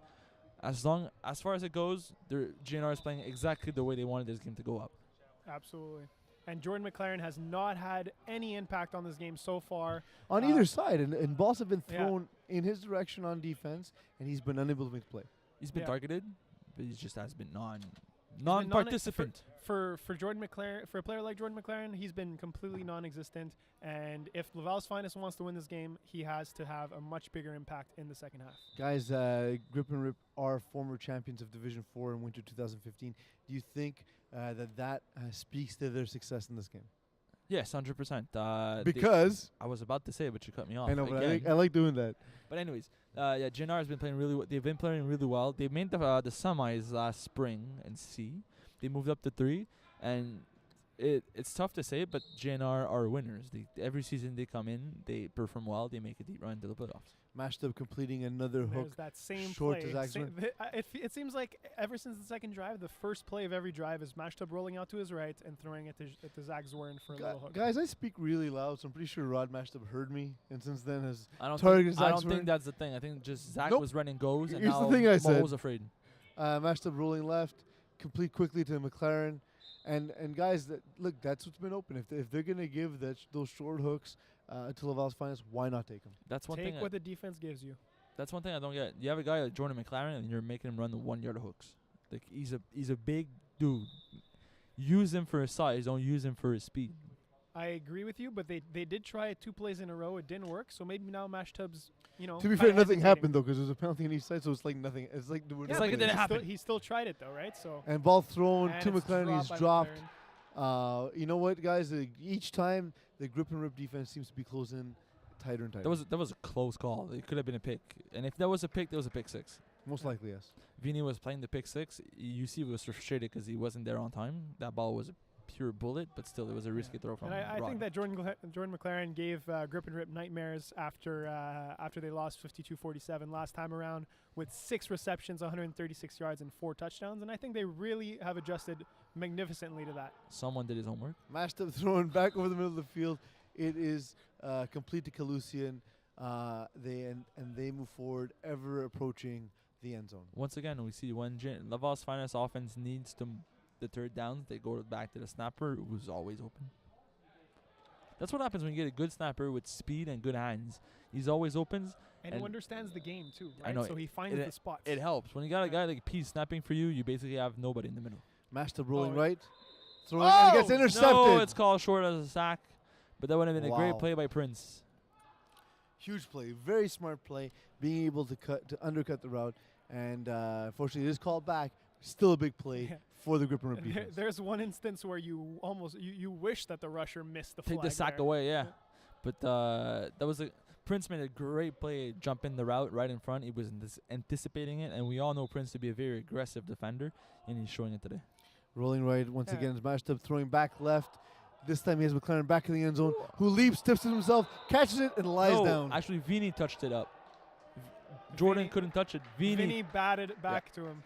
As far as it goes, GNR is playing exactly the way they wanted this game to go up.
Absolutely. And Jordan McLaren has not had any impact on this game so far.
On either side, and balls have been
Yeah.
thrown in his direction on defense, and he's been unable to make the play.
He's been
Yeah.
targeted, but he just has been
non-
non-participant.
For Jordan McLaren, for a player like Jordan McLaren, he's been completely non-existent. And if Laval's Finest wants to win this game, he has to have a much bigger impact in the second half.
Guys, Grip and Rip are former champions of Division 4 in winter 2015. Do you think that speaks to their success in this game?
Yes, 100%.
Because
I was about to say it, but you cut me off.
I know, but
again.
I like doing that.
But anyways, GNR has been playing really. They've been playing really well. They made the semis last spring in C. They moved up to 3, and it's tough to say, but GNR are winners. Every season they come in, they perform well, they make a deep run to the playoffs.
Mashed Up completing another
And
hook.
there's that same
short
play.
to Zaxman.
It seems like ever since the second drive, the first play of every drive is Mashed Up rolling out to his right and throwing it to Zach Zorn for a little hook.
Guys, I speak really loud, so I'm pretty sure Rod Mashed Up heard me, and since then has
I don't
Target
think, I
Zach's
don't
run.
think that's the thing. I think just Zach
Nope.
was running goes, and
Here's the
now
thing I
Mo
said.
was afraid.
Mashed Up rolling left, complete quickly to McLaren. And guys, look, that's what's been open. If they're going to give those short hooks to Laval's Finest, why not take them?
That's one
Take
thing.
what the defense gives you.
That's one thing I don't get. You have a guy like Jordan McLaren, and you're making him run the 1-yard hooks. Like he's a big dude. Use him for his size. Don't use him for his speed.
I agree with you, but they did try it 2 plays in a row. It didn't work, so maybe now Mashed Tub's,
To be
kinda
fair, nothing
hesitating.
happened, though, because there was a penalty on each side, so it's like nothing. It's like,
Yeah,
It's like it
but
didn't
he
happen.
He still tried it though, right? So
And ball thrown
and
to
it's
McLaren, he's
by
dropped.
McLaren.
You know what, guys? Each time the Grip and Rip defense seems to be closing tighter and tighter.
That was a close call. It could have been a pick, and if that was a pick, that was a pick 6.
Most likely, yes.
Vinny was playing the pick 6. UC was frustrated because he wasn't there on time. That ball was a pure bullet, but still, it was a risky throw from
And I
Rod.
think that Jordan McLaren gave Grip and Rip nightmares after they lost 52-47 last time around with 6 receptions, 136 yards, and 4 touchdowns. And I think they really have adjusted magnificently to that.
Someone did his homework.
Mashed Up throwing back over the middle of the field. It is complete to Kalusian. They move forward, ever approaching the end zone.
Once again, we see when Laval's Finest offense needs the third downs, they go back to the snapper, who's always open. That's what happens when you get a good snapper with speed and good hands. He's always open.
And,
And
who understands the game too, right?
I know,
So he finds the spots.
It helps. When you got a guy like P snapping for you, you basically have nobody in the middle.
Mashed Up rolling
Oh,
right. Throwing and it gets
Oh!
intercepted.
No, it's called short as a sack. But that would have been a
Wow.
great play by Prince.
Huge play, very smart play, being able to undercut the route, and unfortunately it is called back. Still a big play
Yeah.
for the Grip and Rip
There-
defense.
There's one instance where you almost you wish that the rusher missed the
Take
flag
the sack
there.
away, yeah. But that was Prince made a great play, jumping the route right in front. He was anticipating it, and we all know Prince to be a very aggressive defender, and he's showing it today.
Rolling right once
Yeah.
again is Mashed Up, throwing back left. This time he has McLaren back in the end zone, who leaps, tips it himself, catches it, and lies
No,
down.
actually, Vinny touched it up. Jordan
Vinny-
couldn't touch it.
Vinny batted it back to him.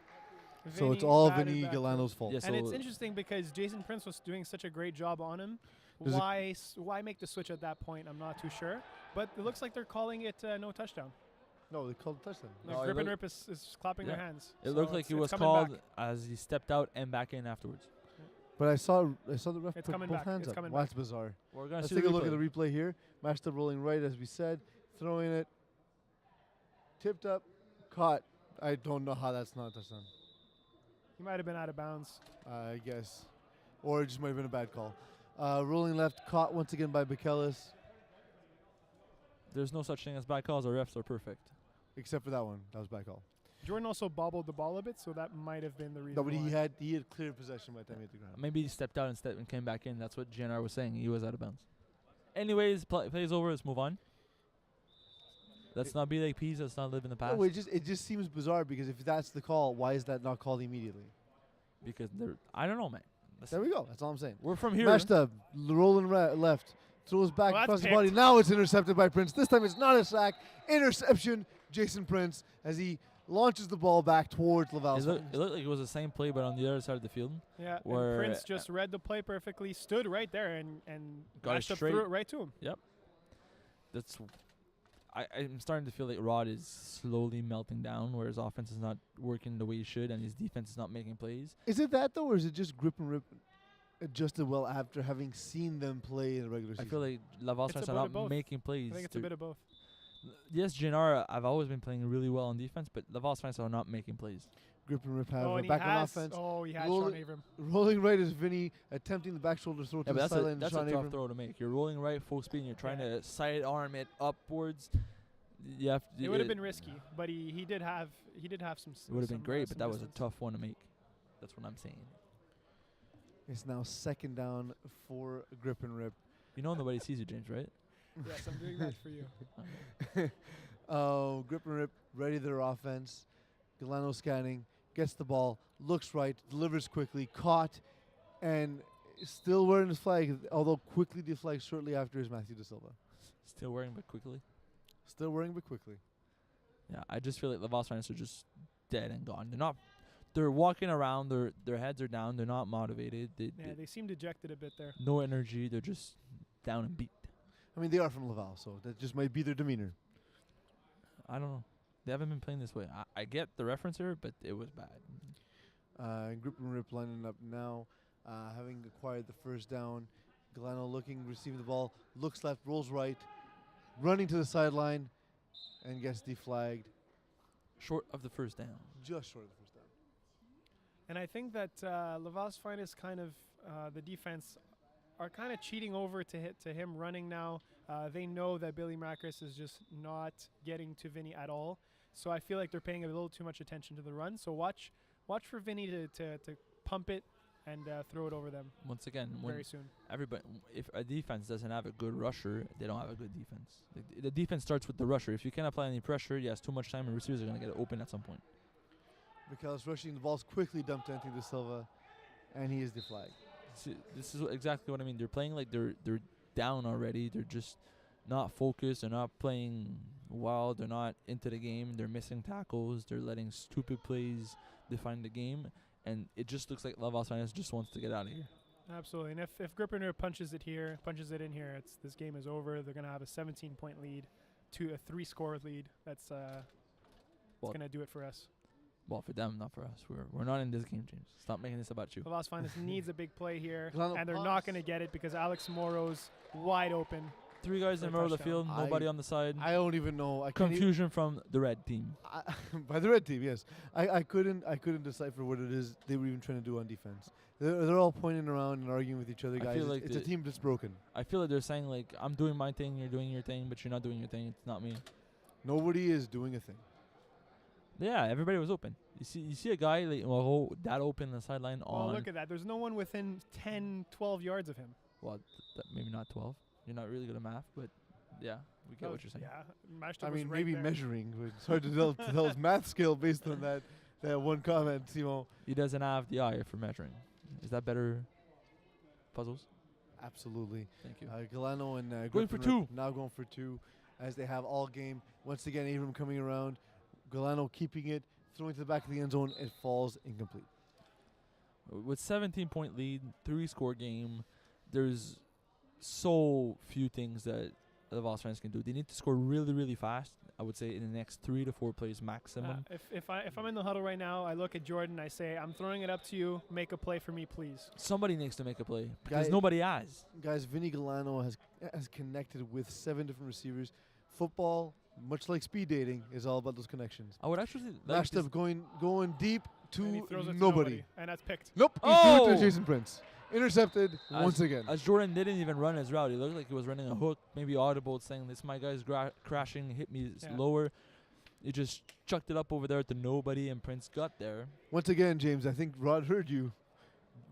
So it's all
batted
Vinny
back to him.
Galano's fault.
Yeah,
And it's
so-
interesting because Jason Prince was doing such a great job on him.
Does it-
Why make the switch at that point? I'm not too sure. But it looks like they're calling it no touchdown.
No, they called a touchdown.
Like
No, it
Grip and
look-
Rip is clapping their
Yeah.
hands.
It
So
looked like
it's-
he
it's
was
coming
called
back.
as he stepped out and back in afterwards.
But I saw the ref
It's
put
coming
both
back.
hands
It's
up.
coming
Wow,
back.
that's bizarre.
We're gonna
Let's
see
take a
the
look at
replay.
the replay here. Mashed Up rolling right, as we said, throwing it, tipped up, caught. I don't know how that's not a touchdown.
He might have been out of bounds.
I guess. Or it just might have been a bad call. Rolling left, caught once again by Bekelis.
There's no such thing as bad calls. Our refs are perfect.
except for that one. That was back call.
Jordan also bobbled the ball a bit, so that might have been the reason.
No, but
why.
he had clear possession by the time he hit the ground.
Maybe he stepped out and came back in. That's what GNR was saying. He was out of bounds. Anyways, play's over. Let's move on. Let's not be like peas. Let's not live in the past.
No, it just seems bizarre because if that's the call, why is that not called immediately?
Because I don't know, man.
There we go. That's all I'm saying.
We're from here.
Mashed up, rolling left, throws back
Well,
across
that's
the body.
picked.
Now it's intercepted by Prince. This time it's not a sack. Interception, Jason Prince, as he launches the ball back towards Laval's.
It looked like it was the same play, but on the other side of the field.
Yeah, and
where,
Prince just read the play perfectly, stood right there, and
Got it
Mashed Up
straight.
threw it right to him.
That's. I'm starting to feel like Rod is slowly melting down, where his offense is not working the way he should, and his defense is not making plays.
Is it that though, or is it just grip and rip adjusted well after having seen them play in the regular season?
I feel like Laval's
It's
fans
a
are
bit
not
of both.
making plays.
I think it's a bit of both.
Yes, GNR, I've always been playing really well on defense, but Laval's fans are not making plays.
grip and rip have
Oh,
a
and he
back on
has.
offense.
Oh, he has
Roll
Sean
it-
Abram.
Rolling right is Vinny attempting the back shoulder throw
Yeah,
to
but
the
that's
sideline.
a
Sean
tough
Abram.
throw to make. You're rolling right full speed and you're trying
Yeah.
to sidearm it upwards. You have to,
It would have been risky, but he did have some.
It would have been great, but that was a
distance.
tough one to make. That's what I'm saying.
It's now second down for grip and rip.
You know nobody sees you, James, right?
Yes, I'm doing that for you.
Grip and rip, ready their offense. Galano scanning, gets the ball, looks right, delivers quickly, caught, and still wearing his flag, although quickly deflects shortly after is Matthew De Silva.
Still wearing, but quickly.
Still wearing, but quickly.
Yeah, I just feel like Laval's fans are just dead and gone. They're not. They're walking around. Their heads are down. They're not motivated.
Yeah, they seem dejected a bit there.
No energy. They're just down and beat.
I mean, they are from Laval, so that just might be their demeanor.
I don't know. They haven't been playing this way. I get the reference here, but it was bad.
Grip and rip lining up now, having acquired the first down. Galano looking, receiving the ball, looks left, rolls right, running to the sideline, and gets deflagged
Short of the first down.
just short of the first down.
And I think that Laval's finest kind of the defense are kind of cheating over to him running now. They know that Billy Macris is just not getting to Vinny at all. So I feel like they're paying a little too much attention to the run. So watch for Vinny to pump it and throw it over them
Once again, when
very soon.
everybody, if a defense doesn't have a good rusher, they don't have a good defense. The defense starts with the rusher. If you can't apply any pressure, he has too much time, and receivers are going to get open at some point.
Because rushing the ball's quickly dumped to Anthony De Silva, and he is deflagged.
See, this is exactly what I mean. They're playing like they're down already. They're just not focused. They're not playing well. They're not into the game. They're missing tackles. They're letting stupid plays define the game, and it just looks like Laval Finance just wants to get out of here.
Absolutely. And if Grippener punches it in here, this game is over. They're going to have a 17-point lead to a 3-score lead. That's
Well-
going to do it for us.
Well, for them, not for us. We're not in this game, James. Stop making this about you.
Laval's finest needs a big play here,
Galano
and they're
pass.
not going to get it because Alex Moro's wide open.
3 guys
For
in
a
the middle of the
touchdown.
field, nobody on the side.
I don't even know. I can't even-
Confusion from the red team.
by the red team, yes. I couldn't decipher what it is they were even trying to do on defense. They're all pointing around and arguing with each other,
I
guys.
feel like
It's a
the-
team that's broken.
I feel like they're saying like, I'm doing my thing, you're doing your thing, but you're not doing your thing. It's not me.
Nobody is doing a thing.
Yeah, everybody was open. You see a guy like that open on the sideline
Oh,
on.
look at that. There's no one within 10, 12 yards of him.
Well, maybe not 12. You're not really good at math, but yeah, we get
Oh,
what you're saying.
Yeah, Mashed
I
Up was
mean,
right
maybe
there.
measuring. But it's hard to tell his math skill based on that one comment, Simon.
He doesn't have the eye for measuring. Is that better? Puzzles.
Absolutely.
Thank you.
Galano and
Going for two.
Now going for 2, as they have all game. Once again, Abram coming around. Galano keeping it, throwing to the back of the end zone. It falls incomplete.
With 17-point lead, 3-score game, there's so few things that the Vols fans can do. They need to score really, really fast. I would say in the next 3 to 4 plays maximum.
If I'm in the huddle right now, I look at Jordan. I say, I'm throwing it up to you. Make a play for me, please.
Somebody needs to make a play because
Guy-
nobody has.
Guys, Vinny Galano has connected with 7 different receivers. Football, much like speed dating, is all about those connections.
I would actually like
Mashed
to
up going deep
And he
to
throws it to
nobody.
And that's picked.
Nope, he's doing it
Oh!
to Jason Prince. Intercepted
As-
once again.
As Jordan didn't even run his route. He looked like he was running a hook, maybe audible, saying, this my guy's crashing, hit me
Yeah.
lower. He just chucked it up over there to nobody, and Prince got there.
Once again, James, I think Rod heard you,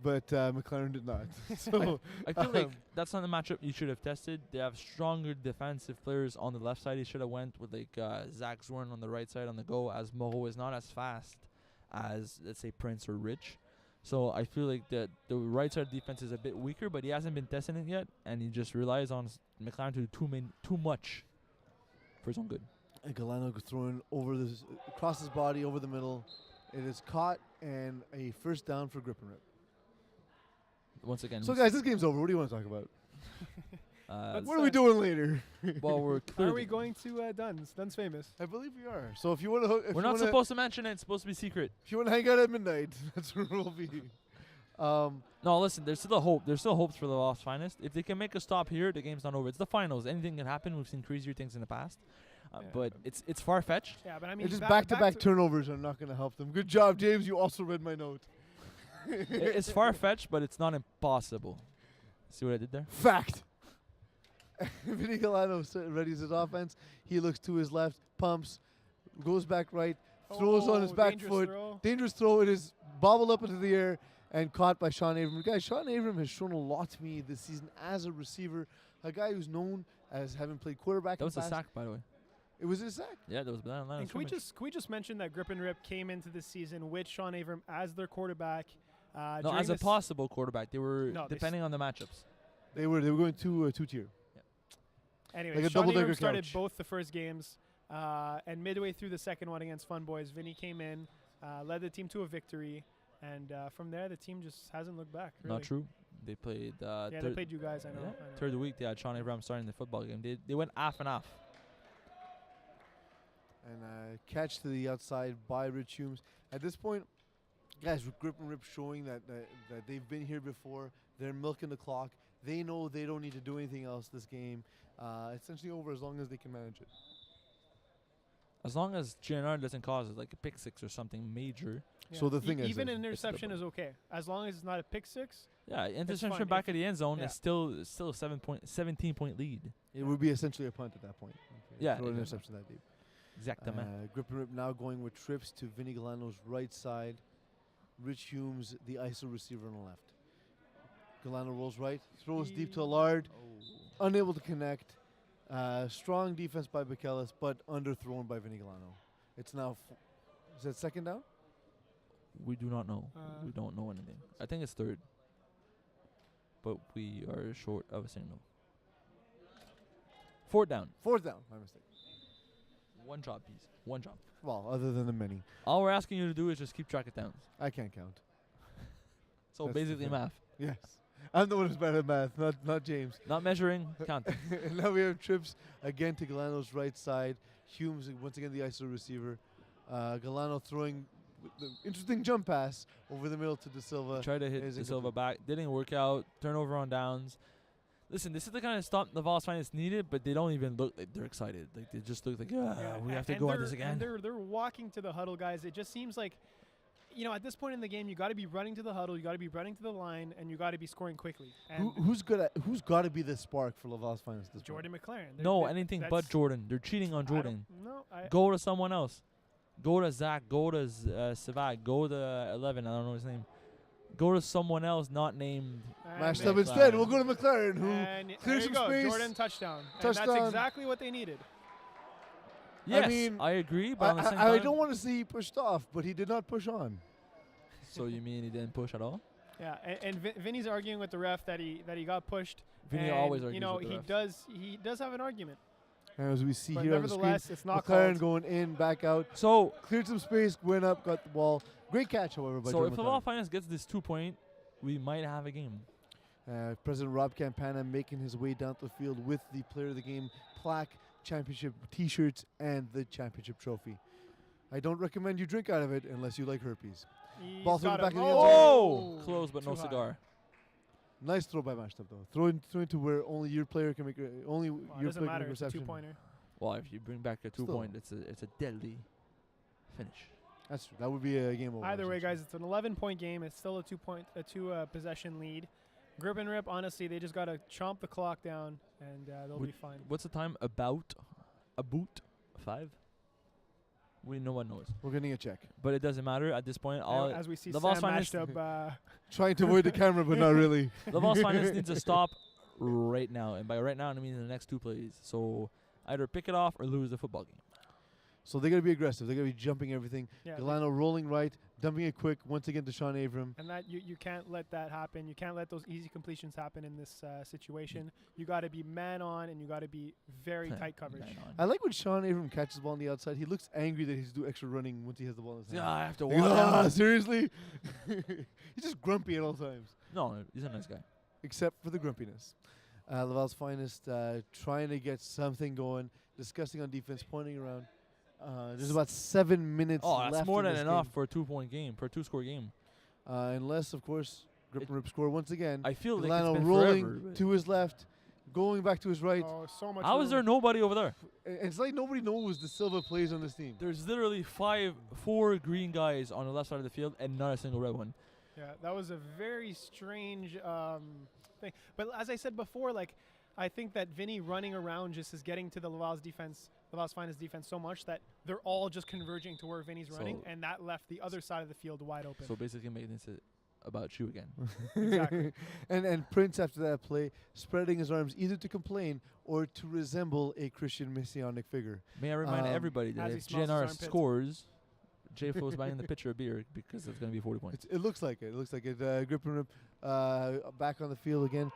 but McLaren did not. So
I feel like
Um,
that's not the matchup you should have tested. They have stronger defensive players on the left side. He should have went with like Zach Zorn on the right side on the go, as Moho is not as fast as, let's say, Prince or Rich. So I feel like the right side defense is a bit weaker, but he hasn't been testing it yet, and he just relies on McLaren to do too much for his own good.
and Galano throwing over this across his body over the middle. It is caught and a first down for Grip and Rip.
Once again,
So guys, this game's over. What do you want to talk about?
Let's
What are we doing later?
well, we're
Are
clearly
we going to Dunn's? Dunn's famous.
I believe we are. So if you want to,
we're not supposed to mention it. It's supposed to be secret.
If you want to hang out at midnight, that's where we'll be.
No, listen. There's still hope. There's still hopes for the Lost Finest. If they can make a stop here, the game's not over. It's the finals. Anything can happen. We've seen crazier things in the past,
Yeah.
but it's far fetched.
Yeah, but I mean,
It's just
back
back-to-back
to-
turnovers are not going to help them. Good job, James. You also read my note.
It's far fetched, but it's not impossible. See what I did there?
Fact. Vinny Galano readies his offense. He looks to his left, pumps, goes back right, throws on his back
dangerous
foot.
throw.
Dangerous throw. It is bobbled up into the air and caught by Sean Abram. Guys, Sean Abram has shown a lot to me this season as a receiver. A guy who's known as having played quarterback.
That
in
was
the
a
past.
sack, by the way.
It was a sack.
Yeah, that was that line.
And can we just mention that Grip and Rip came into this season with Sean Avram as their quarterback?
no,
during
as a
this-
possible quarterback, they were
No, they
depending on the matchups.
They were going two-tier.
Anyway,
like a
Sean
double-decker
Avram started
couch.
both the first games, and midway through the second one against Fun Boys, Vinny came in, led the team to a victory, and from there the team just hasn't looked back. Really.
Not true. They played.
Yeah, they played you guys. I know.
yeah,
I know.
third of the week. They had Sean Abraham starting the football game. They went half and half.
And catch to the outside by Rich Humes. At this point, guys, Grip and Rip showing that they've been here before. They're milking the clock. They know they don't need to do anything else this game. It's essentially over as long as they can manage it.
As long as GNR doesn't cause it, like a pick six or something major.
So the thing is
even
that
an
it's
interception
the-
is okay as long as it's not a pick six.
Yeah, interception
fine.
back at the end zone
yeah.
is still a 17-point lead.
It would be essentially a punt at that point.
Yeah,
Throw an
exactly.
interception that deep.
Exactly.
Grip and Rip now going with trips to Vinny Galano's right side. Rich Humes, the ISO receiver on the left. Galano rolls right, throws deep to Allard, unable to connect. Strong defense by Bekelis, but underthrown by Vinny Galano. It's now, is that second down?
We do not know.
Uh,
We don't know anything. I think it's third. But we are short of a signal. Fourth down.
Fourth down, my mistake.
One job, please. One job.
Well, other than the many.
All we're asking you to do is just keep track of downs.
I can't count.
So
That's the
basically
thing.
math.
Yes. I'm the one who's bad at math, not James.
Not measuring, counting.
And now we have trips again to Galano's right side. Humes, once again, the ISO receiver. Galano throwing the interesting jump pass over the middle to De Silva.
Tried to hit
is
De Silva
incomplete.
back. Didn't work out. Turnover on downs. Listen, this is the kind of stop Laval's finest needed, but they don't even look like they're excited. Like they just look like, we have to go at this again.
And they're walking to the huddle, guys. It just seems like, at this point in the game, you got to be running to the huddle, you got to be running to the line, and you got to be scoring quickly. And
Who's got to be the spark for Laval's finest this
Jordan McLaren.
No, anything but Jordan. They're cheating on Jordan.
I
Go to someone else. Go to Zach. Go to Savak. Go to 11. I don't know his name. Go to someone else not named.
Mashed
And
up
McLaren.
instead. We'll go to McLaren, who
And
clears
there you
some
go,
space.
Jordan touchdown. And
Touchdown.
that's exactly what they needed.
Yes,
mean,
I agree, but on the same
I
time.
don't want to see he pushed off, but he did not push on.
So you mean he didn't push at all?
Yeah, and Vinny's arguing with the ref that he got pushed.
Vinny
and,
always argues with the ref.
he does have an argument.
And as we see
But
here on the screen,
nevertheless, it's not
McLaren
called.
going in, back out,
So,
cleared some space, went up, got the ball. Great catch, however, by
so
Jordan
if
McLaren.
Laval Finance gets this 2-point, we might have a game.
President Rob Campana making his way down the field with the Player of the Game plaque, championship T-shirts, and the championship trophy. I don't recommend you drink out of it unless you like herpes.
He's
Ball through the
got
back
him.
of the end zone.
Oh! Close, but no
Too high.
cigar.
Nice throw by Mashtub, though. Throw into where only your player can make. Only
Well, it
your
doesn't
player can
matter.
make
It's a
reception.
two-pointer.
Well, if you bring back a 2-point, it's a deadly finish.
That's true. That would be a game over.
Either way,
essentially.
guys, it's an 11-point game. It's still a two possession lead. Grip and Rip, honestly, they just got to chomp the clock down, and they'll
Would-
be fine.
What's the time? About 5? No one knows.
We're getting a check.
But it doesn't matter at this point. All
As we see
Laval's
Sam
finest-
matched up.
Trying to avoid the camera, but not really.
Laval's finest needs to stop right now, and by right now I mean in the next 2 plays. So either pick it off or lose the football game.
So they're going to be aggressive. They're going to be jumping everything.
Yeah,
Galano rolling right, dumping it quick once again to Sean Avram.
and that you can't let that happen. You can't let those easy completions happen in this situation. You got to be man on, and you got to be very tight coverage.
Man on.
I like when Sean Avram catches the ball on the outside. He looks angry that he's do extra running once he has the ball in his hand.
Yeah, I have to
Like,
walk
"Ah,
down.
seriously? He's just grumpy at all times,
No, he's a nice guy.
except for the grumpiness. Laval's finest trying to get something going, discussing on defense, pointing around. There's about 7 minutes
Oh,
left
that's more
in
than
this
enough
game.
for a 2-point game, for a 2-score game.
Unless, of course, Grip and Rip score once again.
I feel like
Galano
it's been
rolling
forever. but
to his left, going back to his right.
Oh, so much.
How is there
room.
nobody over there?
It's like nobody knows the Silva plays on this team.
There's literally 4 green guys on the left side of the field and not a single red one.
Yeah, that was a very strange thing. But as I said before, like I think that Vinny running around just is getting to the Laval's finest defense so much that they're all just converging to where Vinny's running,
So-
and that left the other side of the field wide open.
So basically making this about you again.
Exactly.
and Prince after that play, spreading his arms either to complain or to resemble a Christian messianic figure.
May I remind everybody that
as he
if
smells his
GNR
armpits.
scores, J-Flo's buying the pitcher of beer because it's going to be 40 points.
It looks like it. It looks like it. Grip and Rip back on the field again.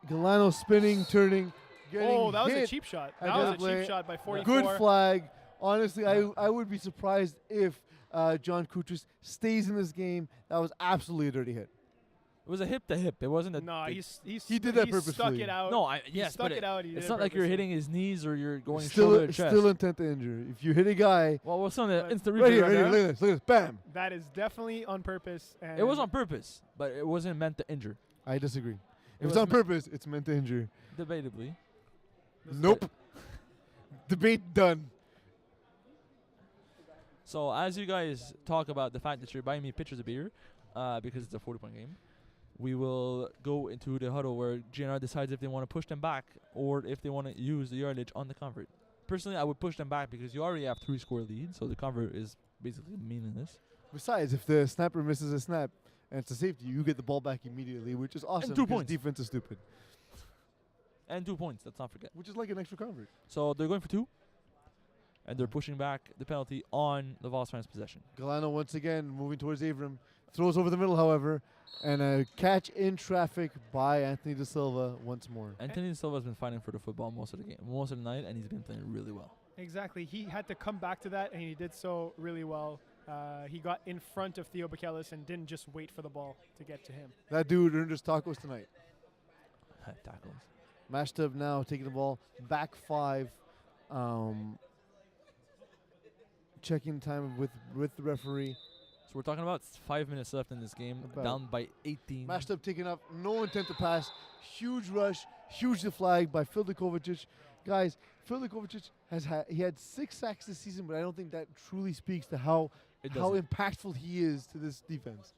Galano spinning, turning, getting
Oh, that was a
hit.
cheap shot.
I
That was a
did play-
cheap shot by 44.
Good flag. Honestly, I would be surprised if John Kutris stays in this game. That was absolutely a dirty hit.
It was a hip to hip. It wasn't a.
No,
big-
He did that
Stuck
purposefully.
it out.
no,
He
yes,
stuck
but
it out. He did
it's
it
not like you're
purposely.
hitting his knees or you're going
Still,
shoulder to chest.
still intent to injure. If you hit a guy
well, we're on the
But-
instant
right
replay
here,
right
right here,
now.
look at this, look at this, bam.
That is definitely on purpose. And
It was on purpose, but it wasn't meant to injure.
I disagree.
It
If it's
was
on purpose, it's meant to injure.
Debatably.
Nope. Debate done.
So as you guys talk about the fact that you're buying me pitchers of beer, because it's a 40-point game, we will go into the huddle where GNR decides if they want to push them back or if they want to use the yardage on the convert. Personally, I would push them back because you already have 3-score lead, so the convert is basically meaningless.
Besides, if the snapper misses a snap and it's a safety, you get the ball back immediately, which is awesome.
2
because
points.
Defense is stupid,
And 2 points, let's not forget.
which is like an extra convert.
So they're going for 2, and they're pushing back the penalty on Laval's fans' possession.
Galano once again moving towards Avram, throws over the middle, however, and a catch in traffic by Anthony De Silva once more.
Anthony Silva's been fighting for the football most of the game, most of the night, and he's been playing really well.
Exactly. He had to come back to that, and he did so really well. He got in front of Theo Bachellis and didn't just wait for the ball to get to him.
That dude earned his tacos tonight.
Tackles.
Mashed up now, taking the ball back 5. Checking time with the referee.
So we're talking about 5 minutes left in this game,
About.
down by 18.
Mashed up, taking up, no intent to pass. Huge rush, huge flag by Phil Kovacic. Guys, Phil Kovacic he had 6 sacks this season, but I don't think that truly speaks to how
It
how
doesn't.
impactful he is to this defense.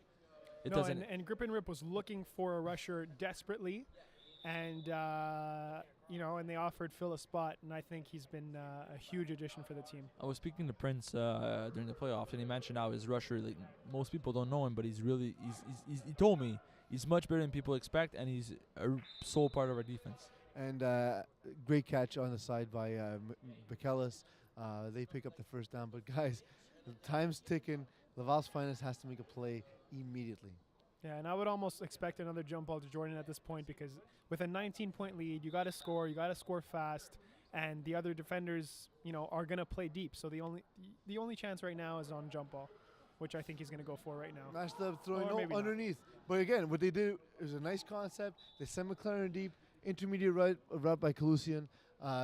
It
No,
doesn't.
and Grip and Rip was looking for a rusher desperately, and and they offered Phil a spot, and I think he's been a huge addition for the team.
I was speaking to Prince during the playoffs, and he mentioned how his rusher, like most people don't know him, but he's really he told me he's much better than people expect, and he's a sole part of our defense.
And great catch on the side by Bachellis. They pick up the first down. But guys, the time's ticking. Laval's finest has to make a play immediately.
Yeah, and I would almost expect another jump ball to Jordan at this point because with a 19-point lead, you got to score fast, and the other defenders, are going to play deep. So the only chance right now is on jump ball, which I think he's going to go for right now.
Mashed up, throwing
Or maybe not.
underneath. But again, what they did was a nice concept. They sent McLaren deep, intermediate route by Kalusian,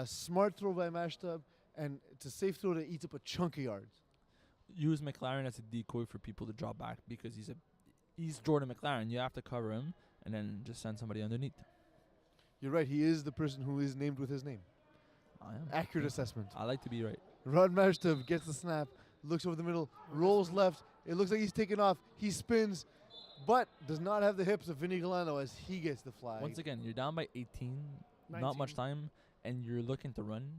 smart throw by Mashed up, and it's a safe throw that eats up a chunk of yards.
Use McLaren as a decoy for people to drop back because he's Jordan McLaren. You have to cover him and then just send somebody underneath.
You're right. He is the person who is named with his name.
I am.
Accurate assessment.
I like to be right.
Rod Mashtub gets the snap, looks over the middle, rolls left. It looks like he's taking off. He spins, but does not have the hips of Vinny Galano as he gets the flag.
Once again, you're down by 18, not
19.
much time, and you're looking to run.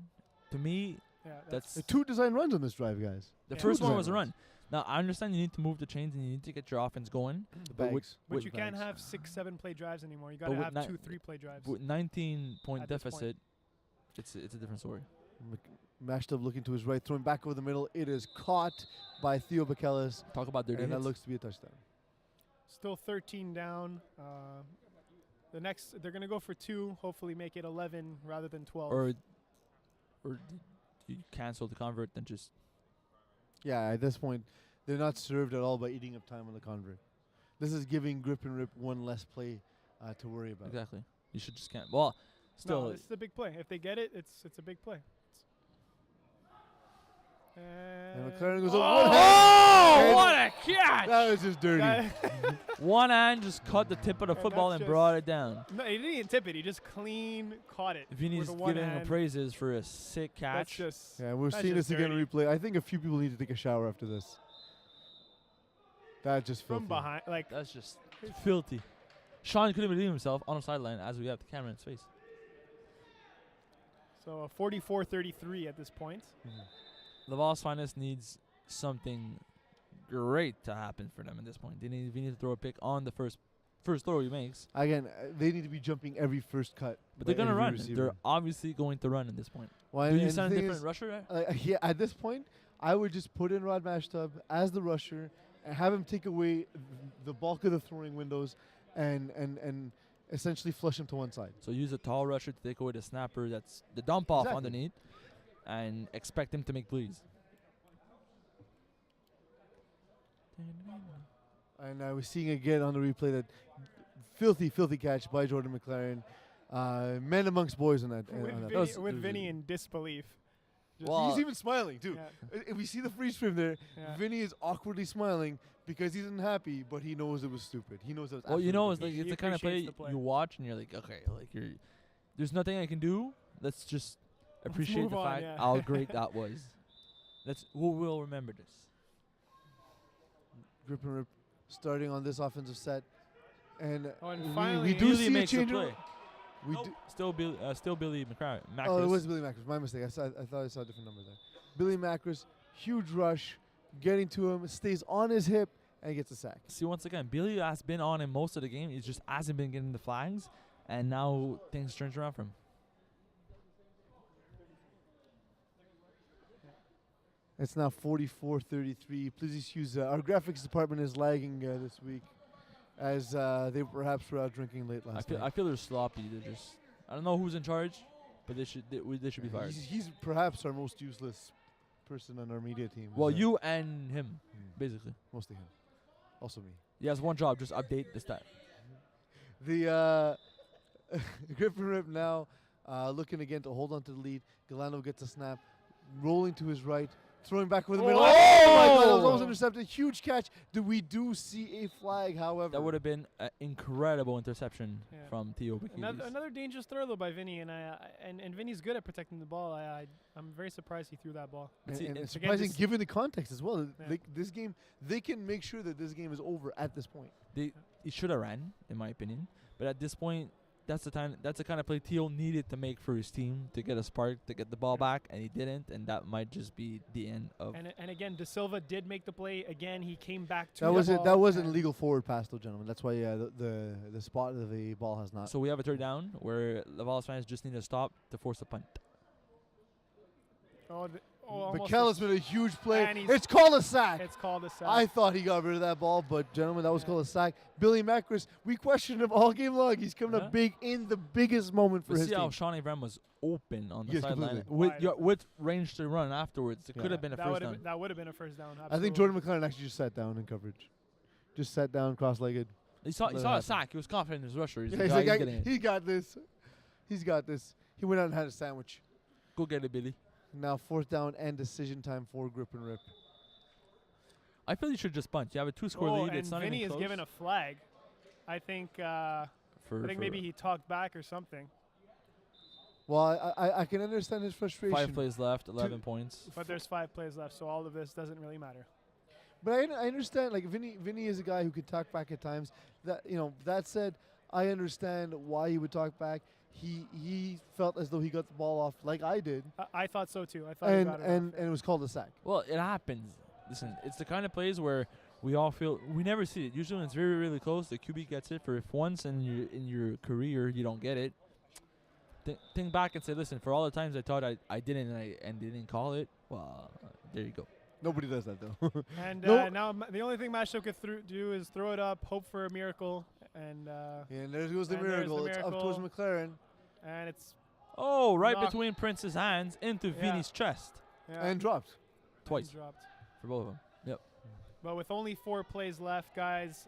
To me,
Yeah,
That's
Two design runs on this drive, guys.
the
Yeah.
first one
Design
was a
runs.
run. Now I understand you need to move the chains and you need to get your offense going.
The
But with-
bags.
but
with
you can't
bags.
have 6-7 play drives anymore. You got
But
to
with
have
ni-
2-3 play drives.
With 19-point
At this point.
deficit, it's a different story.
Mashtub looking to his right, throwing back over the middle. It is caught by Theo Bakelis,
Talk about dirty
and that
hits.
looks to be a touchdown.
Still 13 down. The next, they're gonna go for 2. Hopefully, make it 11 rather than 12.
or you cancel the convert, then just
Yeah, at this point, they're not served at all by eating up time on the convert. This is giving Grip and Rip one less play to worry about.
exactly. You should just can't. Well, still,
no, this is a big play. If they get it, it's a big play.
And
And
McLaren goes
oh!
over one hand.
oh, what a catch!
That was just dirty.
That-
One hand just caught the tip of the
And
football
that's
and
just-
brought it down.
No, he didn't even tip it. He just clean caught it.
Vinny's
with a one
giving him
hand.
praises for a sick
That's
catch.
just
Yeah, we're
that's
seeing this
just
again
dirty.
replay. I think a few people need to take a shower after this. That just
from
filthy.
behind. Like
That's just filthy. Sean couldn't believe himself on the sideline as we have the camera in his face.
so, a 44-33 at this point.
Laval's Finest needs something great to happen for them at this point. They need Vinny to throw a pick on the first throw he makes.
Again, they need to be jumping every first cut.
But they're
by
going to
every
run.
receiver.
They're obviously going to run at this point.
Well,
Do you
and
send
the
a
thing
different
is,
rusher there?
yeah, at this point, I would just put in Rod Mashtub as the rusher and have him take away the bulk of the throwing windows and essentially flush him to one side.
So use a tall rusher to take away the snapper that's the dump off
Exactly.
underneath and expect him to make plays.
And I was seeing again on the replay that filthy catch by Jordan McLaren. Men amongst boys on that.
With,
on that.
Vinny,
was-
with Vinny in disbelief. Just-
Well,
He's even smiling too.
yeah,
If we see the freeze frame there,
yeah.
Vinny is awkwardly smiling because he's unhappy, but he knows it was stupid. He knows it was.
Well, you know, it's
absolutely
like
He
it's the kind of play,
appreciates the play.
you watch and you're like, okay, like there's nothing I can do. Let's just appreciate
move
the
on,
fact
yeah.
how great that was. Who will remember this.
Grip and Rip starting on this offensive set, and,
Oh, and
we
finally-
do
Billy
see a
makes the
change.
play.
We
Nope.
do,
Still Billy McCarron.
oh, it was Billy Macris. My mistake. I thought I saw a different number there. Billy Macris, huge rush, getting to him, stays on his hip, and gets a sack.
See, once again, Billy has been on him most of the game. He just hasn't been getting the flags, and now things turns around for him.
It's now 44-33. Please excuse our graphics department is lagging this week, as they perhaps were out drinking late last
I
night.
feel they're sloppy. They're just I don't know who's in charge, but they should be fired.
He's perhaps our most useless person on our media team.
Well,
So-
you and him,
Hmm,
basically.
mostly him, also me.
He has one job: just update the stat.
The Grip and Rip now looking again to hold on to the lead. Galano gets a snap, rolling to his right, throwing back over the middle.
Oh!
Oh my God, that was almost intercepted. Huge catch. We do see a flag, however.
That would have been an incredible interception
Yeah.
from Theo Bikilis.
Another dangerous throw though by Vinny, and Vinny's good at protecting the ball. I'm very surprised he threw that ball.
And,
See,
and
it's
it's
again
surprising
just-
given the context as well.
Yeah.
This game, they can make sure that this game is over at this point.
He should have ran, in my opinion. But at this point, that's the time. That's the kind of play Theo needed to make for his team to get a spark, to get the ball back, and he didn't. And that might just be the end of.
And again, De Silva did make the play. Again, he came back to
That
the
was it.
ball
That was an
and-
illegal forward pass, though, gentlemen. That's why the spot of the ball has not.
So we have a third down where Laval's fans just need to stop to force a punt.
Almost
McKellar's been a huge play.
And he's-
It's called a sack.
It's called a sack.
I thought he got rid of that ball, but gentlemen, that was
Yeah.
called a sack. Billy Macris, we questioned him all game long. He's coming
Yeah.
up big in the biggest moment for
But
his
see how
team.
Shawnee Brown was open on the
Yes,
sideline
completely.
with
Wide.
with range to run afterwards. It
Yeah.
could have been a
that
first
would
down.
have that would have been a first down.
I think
absolutely.
Jordan McLaren actually just sat down in coverage. Just sat down, cross-legged.
He saw
let it
a
happen.
sack. He was confident in his rusher. He's
Yeah,
like,
he's
"Ah,
like,
he's
I-
getting it.
he got this. He's got this. He went out and had a sandwich.
Go get it, Billy.
Now fourth down and decision time for Grip and Rip.
I feel you should just punt. You have a two-score
Oh,
lead.
and
It's not
Vinny
even
is
close.
given a flag. I think maybe he talked back or something.
Well, I can understand his frustration.
5 plays left, 11 points.
But there's 5 plays left, so all of this doesn't really matter.
But I understand, like, Vinny is a guy who could talk back at times. That said, I understand why he would talk back. he felt as though he got the ball off like I did,
I thought so too. I thought he
and
got it
and
off.
and it was called a sack.
Well, it happens. Listen, it's the kind of plays where we all feel we never see it. Usually, when it's very, really close, the QB gets it. For if once in your career you don't get it, think back and say, listen, for all the times I thought I didn't and didn't call it, well, there you go.
Nobody does that though.
And
No.
now the only thing Matchup could do is throw it up, hope for a miracle, and
And there goes the
And there's the
miracle. It's up towards
miracle.
McLaren.
it's
Oh, right
Knock.
between Prince's hands into
Yeah.
Vinny's chest
yeah,
And dropped.
twice
dropped.
for both of them. Yep.
But with only 4 plays left, guys,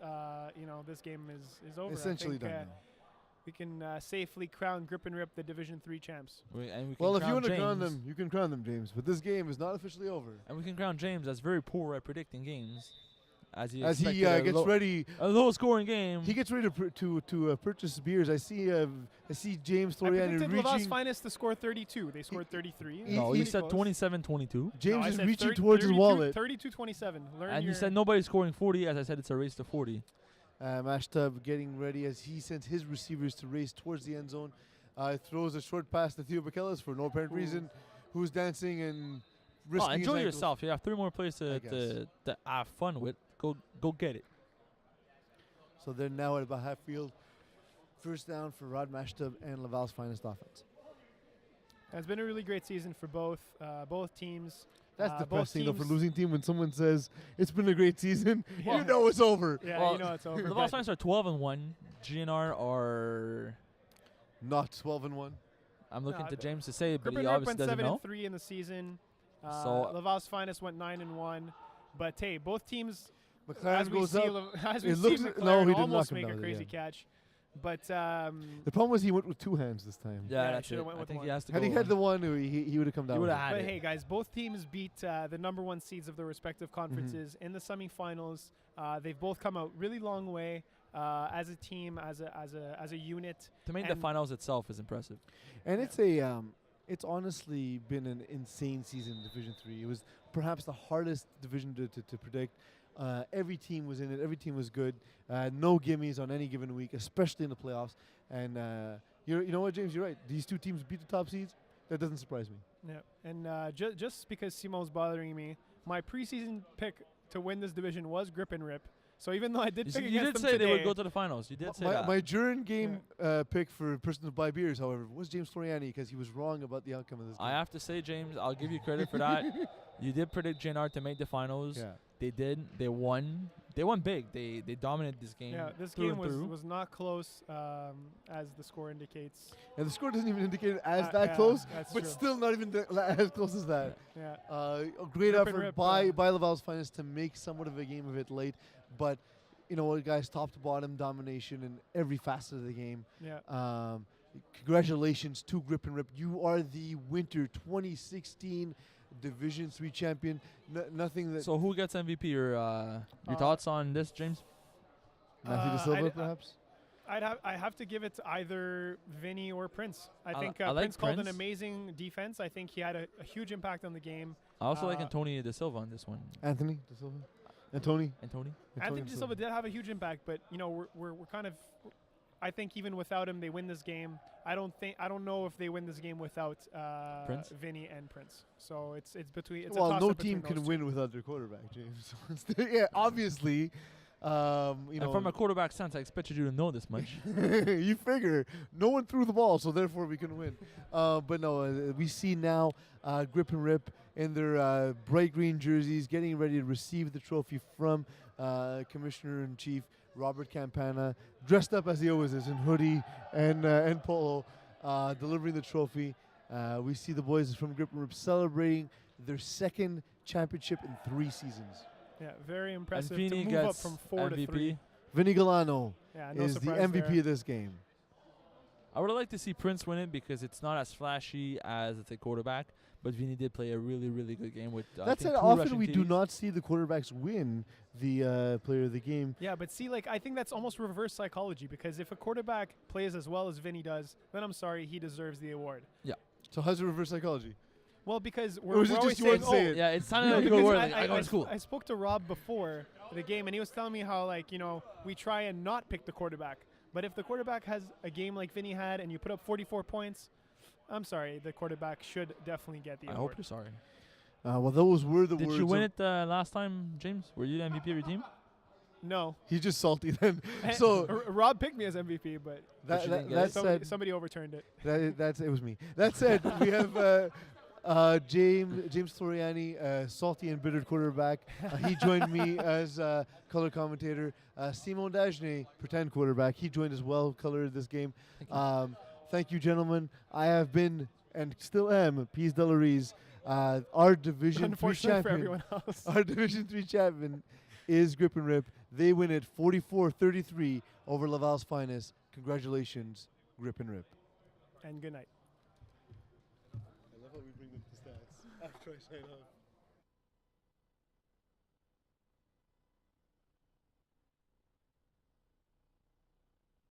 this game is over. I
Essentially
think,
done now.
we can safely crown Grip and Rip the Division 3 champs.
And we can
Well, if you
crown
want to crown
James-
them, you can crown them, James. But this game is not officially over.
And we can crown James as very poor at predicting games, as he
As he
expected
gets ready,
a low-scoring game.
he gets ready to purchase beers. I see James
I
Toriani
predicted Laval's
reaching.
Finest to score 32. They scored 33.
no,
he
he said
close.
27-22.
James
No, I
is
said
reaching
30
towards his
32
wallet.
32-27. Learn
And
your
you said nobody's scoring 40. As I said, it's a race to 40.
Mashtub getting ready as he sends his receivers to race towards the end zone. Throws a short pass to Theo Bikelis for no apparent
Ooh.
reason, who's dancing and
Oh,
risking his
enjoy
ankles.
yourself. You have 3 more plays
I
to have fun with. Go get it.
So they're now at about half field. First down for Rod Mashtub and Laval's Finest offense.
It's been a really great season for both teams.
That's
both
depressing though for
teams-
losing team when someone says it's been a great season.
Yeah.
You know it's over.
Yeah,
Well,
you know it's over.
The
but-
Laval Saints are 12-1. GNR are.
Not 12-1.
I'm looking
No,
to James to say it, but
Grip
he
and Rip
obviously
went
doesn't know.
7-3 in the season.
So-
Laval's Finest went 9-1. But hey, both teams,
McLaren
as we
goes
see,
up.
as we
It
see
looks-
McLaren
no, he did
almost
knock him
make a
down,
crazy
yeah.
catch. But
The problem was he went with 2 hands this time.
Yeah,
Yeah,
that's
should've
it.
went
I
with
think
one.
he has to
Had
go.
he had the one, he would have come down.
He
with
would've
it.
had
But
it.
hey, guys, both teams beat the number 1 seeds of their respective conferences in the semifinals. They've both come a really long way as a team, as a unit.
To make the
and-
finals itself is impressive.
And it's honestly been an insane season in Division 3. It was perhaps the hardest division to predict. Every team was in it. Every team was good. No gimmies on any given week, especially in the playoffs. And you know what, James? You're right. These 2 teams beat the top seeds. That doesn't surprise me.
Yeah, and just because Simo's bothering me, my preseason pick to win this division was Grip and Rip. So even though I did pick
You
against
did
them
say
today,
they would go to the finals. You did say that.
My during game pick for person to buy beers, however, was James Toriani because he was wrong about the outcome of this game.
I have to say, James, I'll give you credit for that. You did predict JNR to make the finals.
Yeah.
They did. They won. They won big. They dominated this game.
yeah, this
through
game
and through.
was not close as the score indicates.
And the score doesn't even indicate it as
Yeah,
that close,
that's
but
true.
still not even as close as that.
Yeah,
A great
Rip and
effort
Rip,
by Laval's Finest to make somewhat of a game of it late. But, you know what, guys, top to bottom domination in every facet of the game.
yeah.
Congratulations to Grip and Rip. You are the winter 2016 Division 3 champion. Nothing that
So who gets MVP? Your thoughts on this, James?
Matthew De Silva,
I'd-
perhaps?
I have to give it to either Vinny or Prince. I
I
think
li- I like
Prince called an
Prince.
amazing defense. I think he had a huge impact on the game.
I also like
Uh,
Antonio De Silva on this one.
Anthony De Silva? And Tony?
Anthony?
Anthony De Silva did have a huge impact, but you know we're kind of. I think even without him, they win this game. I don't know if they win this game without
Prince?
Vinny and Prince. So it's between. It's
Well,
a
no
toss-up
team
between
can
those
win without their quarterback, James. Yeah, obviously. You
And
know,
from a quarterback sense, I expected you to know this much.
you figure no one threw the ball, so therefore we can win. But no, we see now Grip and Rip in their bright green jerseys, getting ready to receive the trophy from Commissioner-in-Chief Robert Campana, dressed up as he always is in hoodie and polo, delivering the trophy. We see the boys from Grip and Rip celebrating their second championship in 3 seasons.
Yeah, very
And
impressive to
Vinny
move up
gets
from 4 to 3.
MVP.
Vinny Galano
Yeah, no
is the
surprise
MVP
there.
of this game.
I would like to see Prince win it because it's not as flashy as it's a quarterback. But Vinny did play a really, really good game with. I
That
think
said,
2
often
rushing
we do
TDs.
not see the quarterbacks win the player of the game.
Yeah, but see, like I think that's almost reverse psychology because if a quarterback plays as well as Vinny does, then I'm sorry, he deserves the award.
So how's the reverse psychology?
Well, because
Or
we're
was it
always
just you wanted
saying,
to say
oh,
it?
Yeah, it's sounded
No,
like a
because
good word. I go to school.
I spoke to Rob before the game, and he was telling me how, like, you know, we try and not pick the quarterback. But if the quarterback has a game like Vinny had and you put up 44 points, I'm sorry, the quarterback should definitely get the
I
award.
hope you're sorry.
Well, those were the
Did
words.
you win
of-
it last time, James? Were you the MVP of your team?
No.
He's just salty then. So
Rob picked me as MVP, but
But you didn't get
that
it?
said,
somebody overturned it.
it was me. That said, we have James Floriani, salty and bitter quarterback. He joined me as color commentator. Simon Dagenet, pretend quarterback. He joined as well, colored this game. Thank you, gentlemen. I have been and still am Pease Delarize. Our Division 3
Unfortunately for
champion.
everyone else.
Our Division 3 champion is Grip and Rip. They win it 44-33 over Laval's Finest. Congratulations, Grip and Rip.
And good night.
I love how we bring up the stats after I sign off.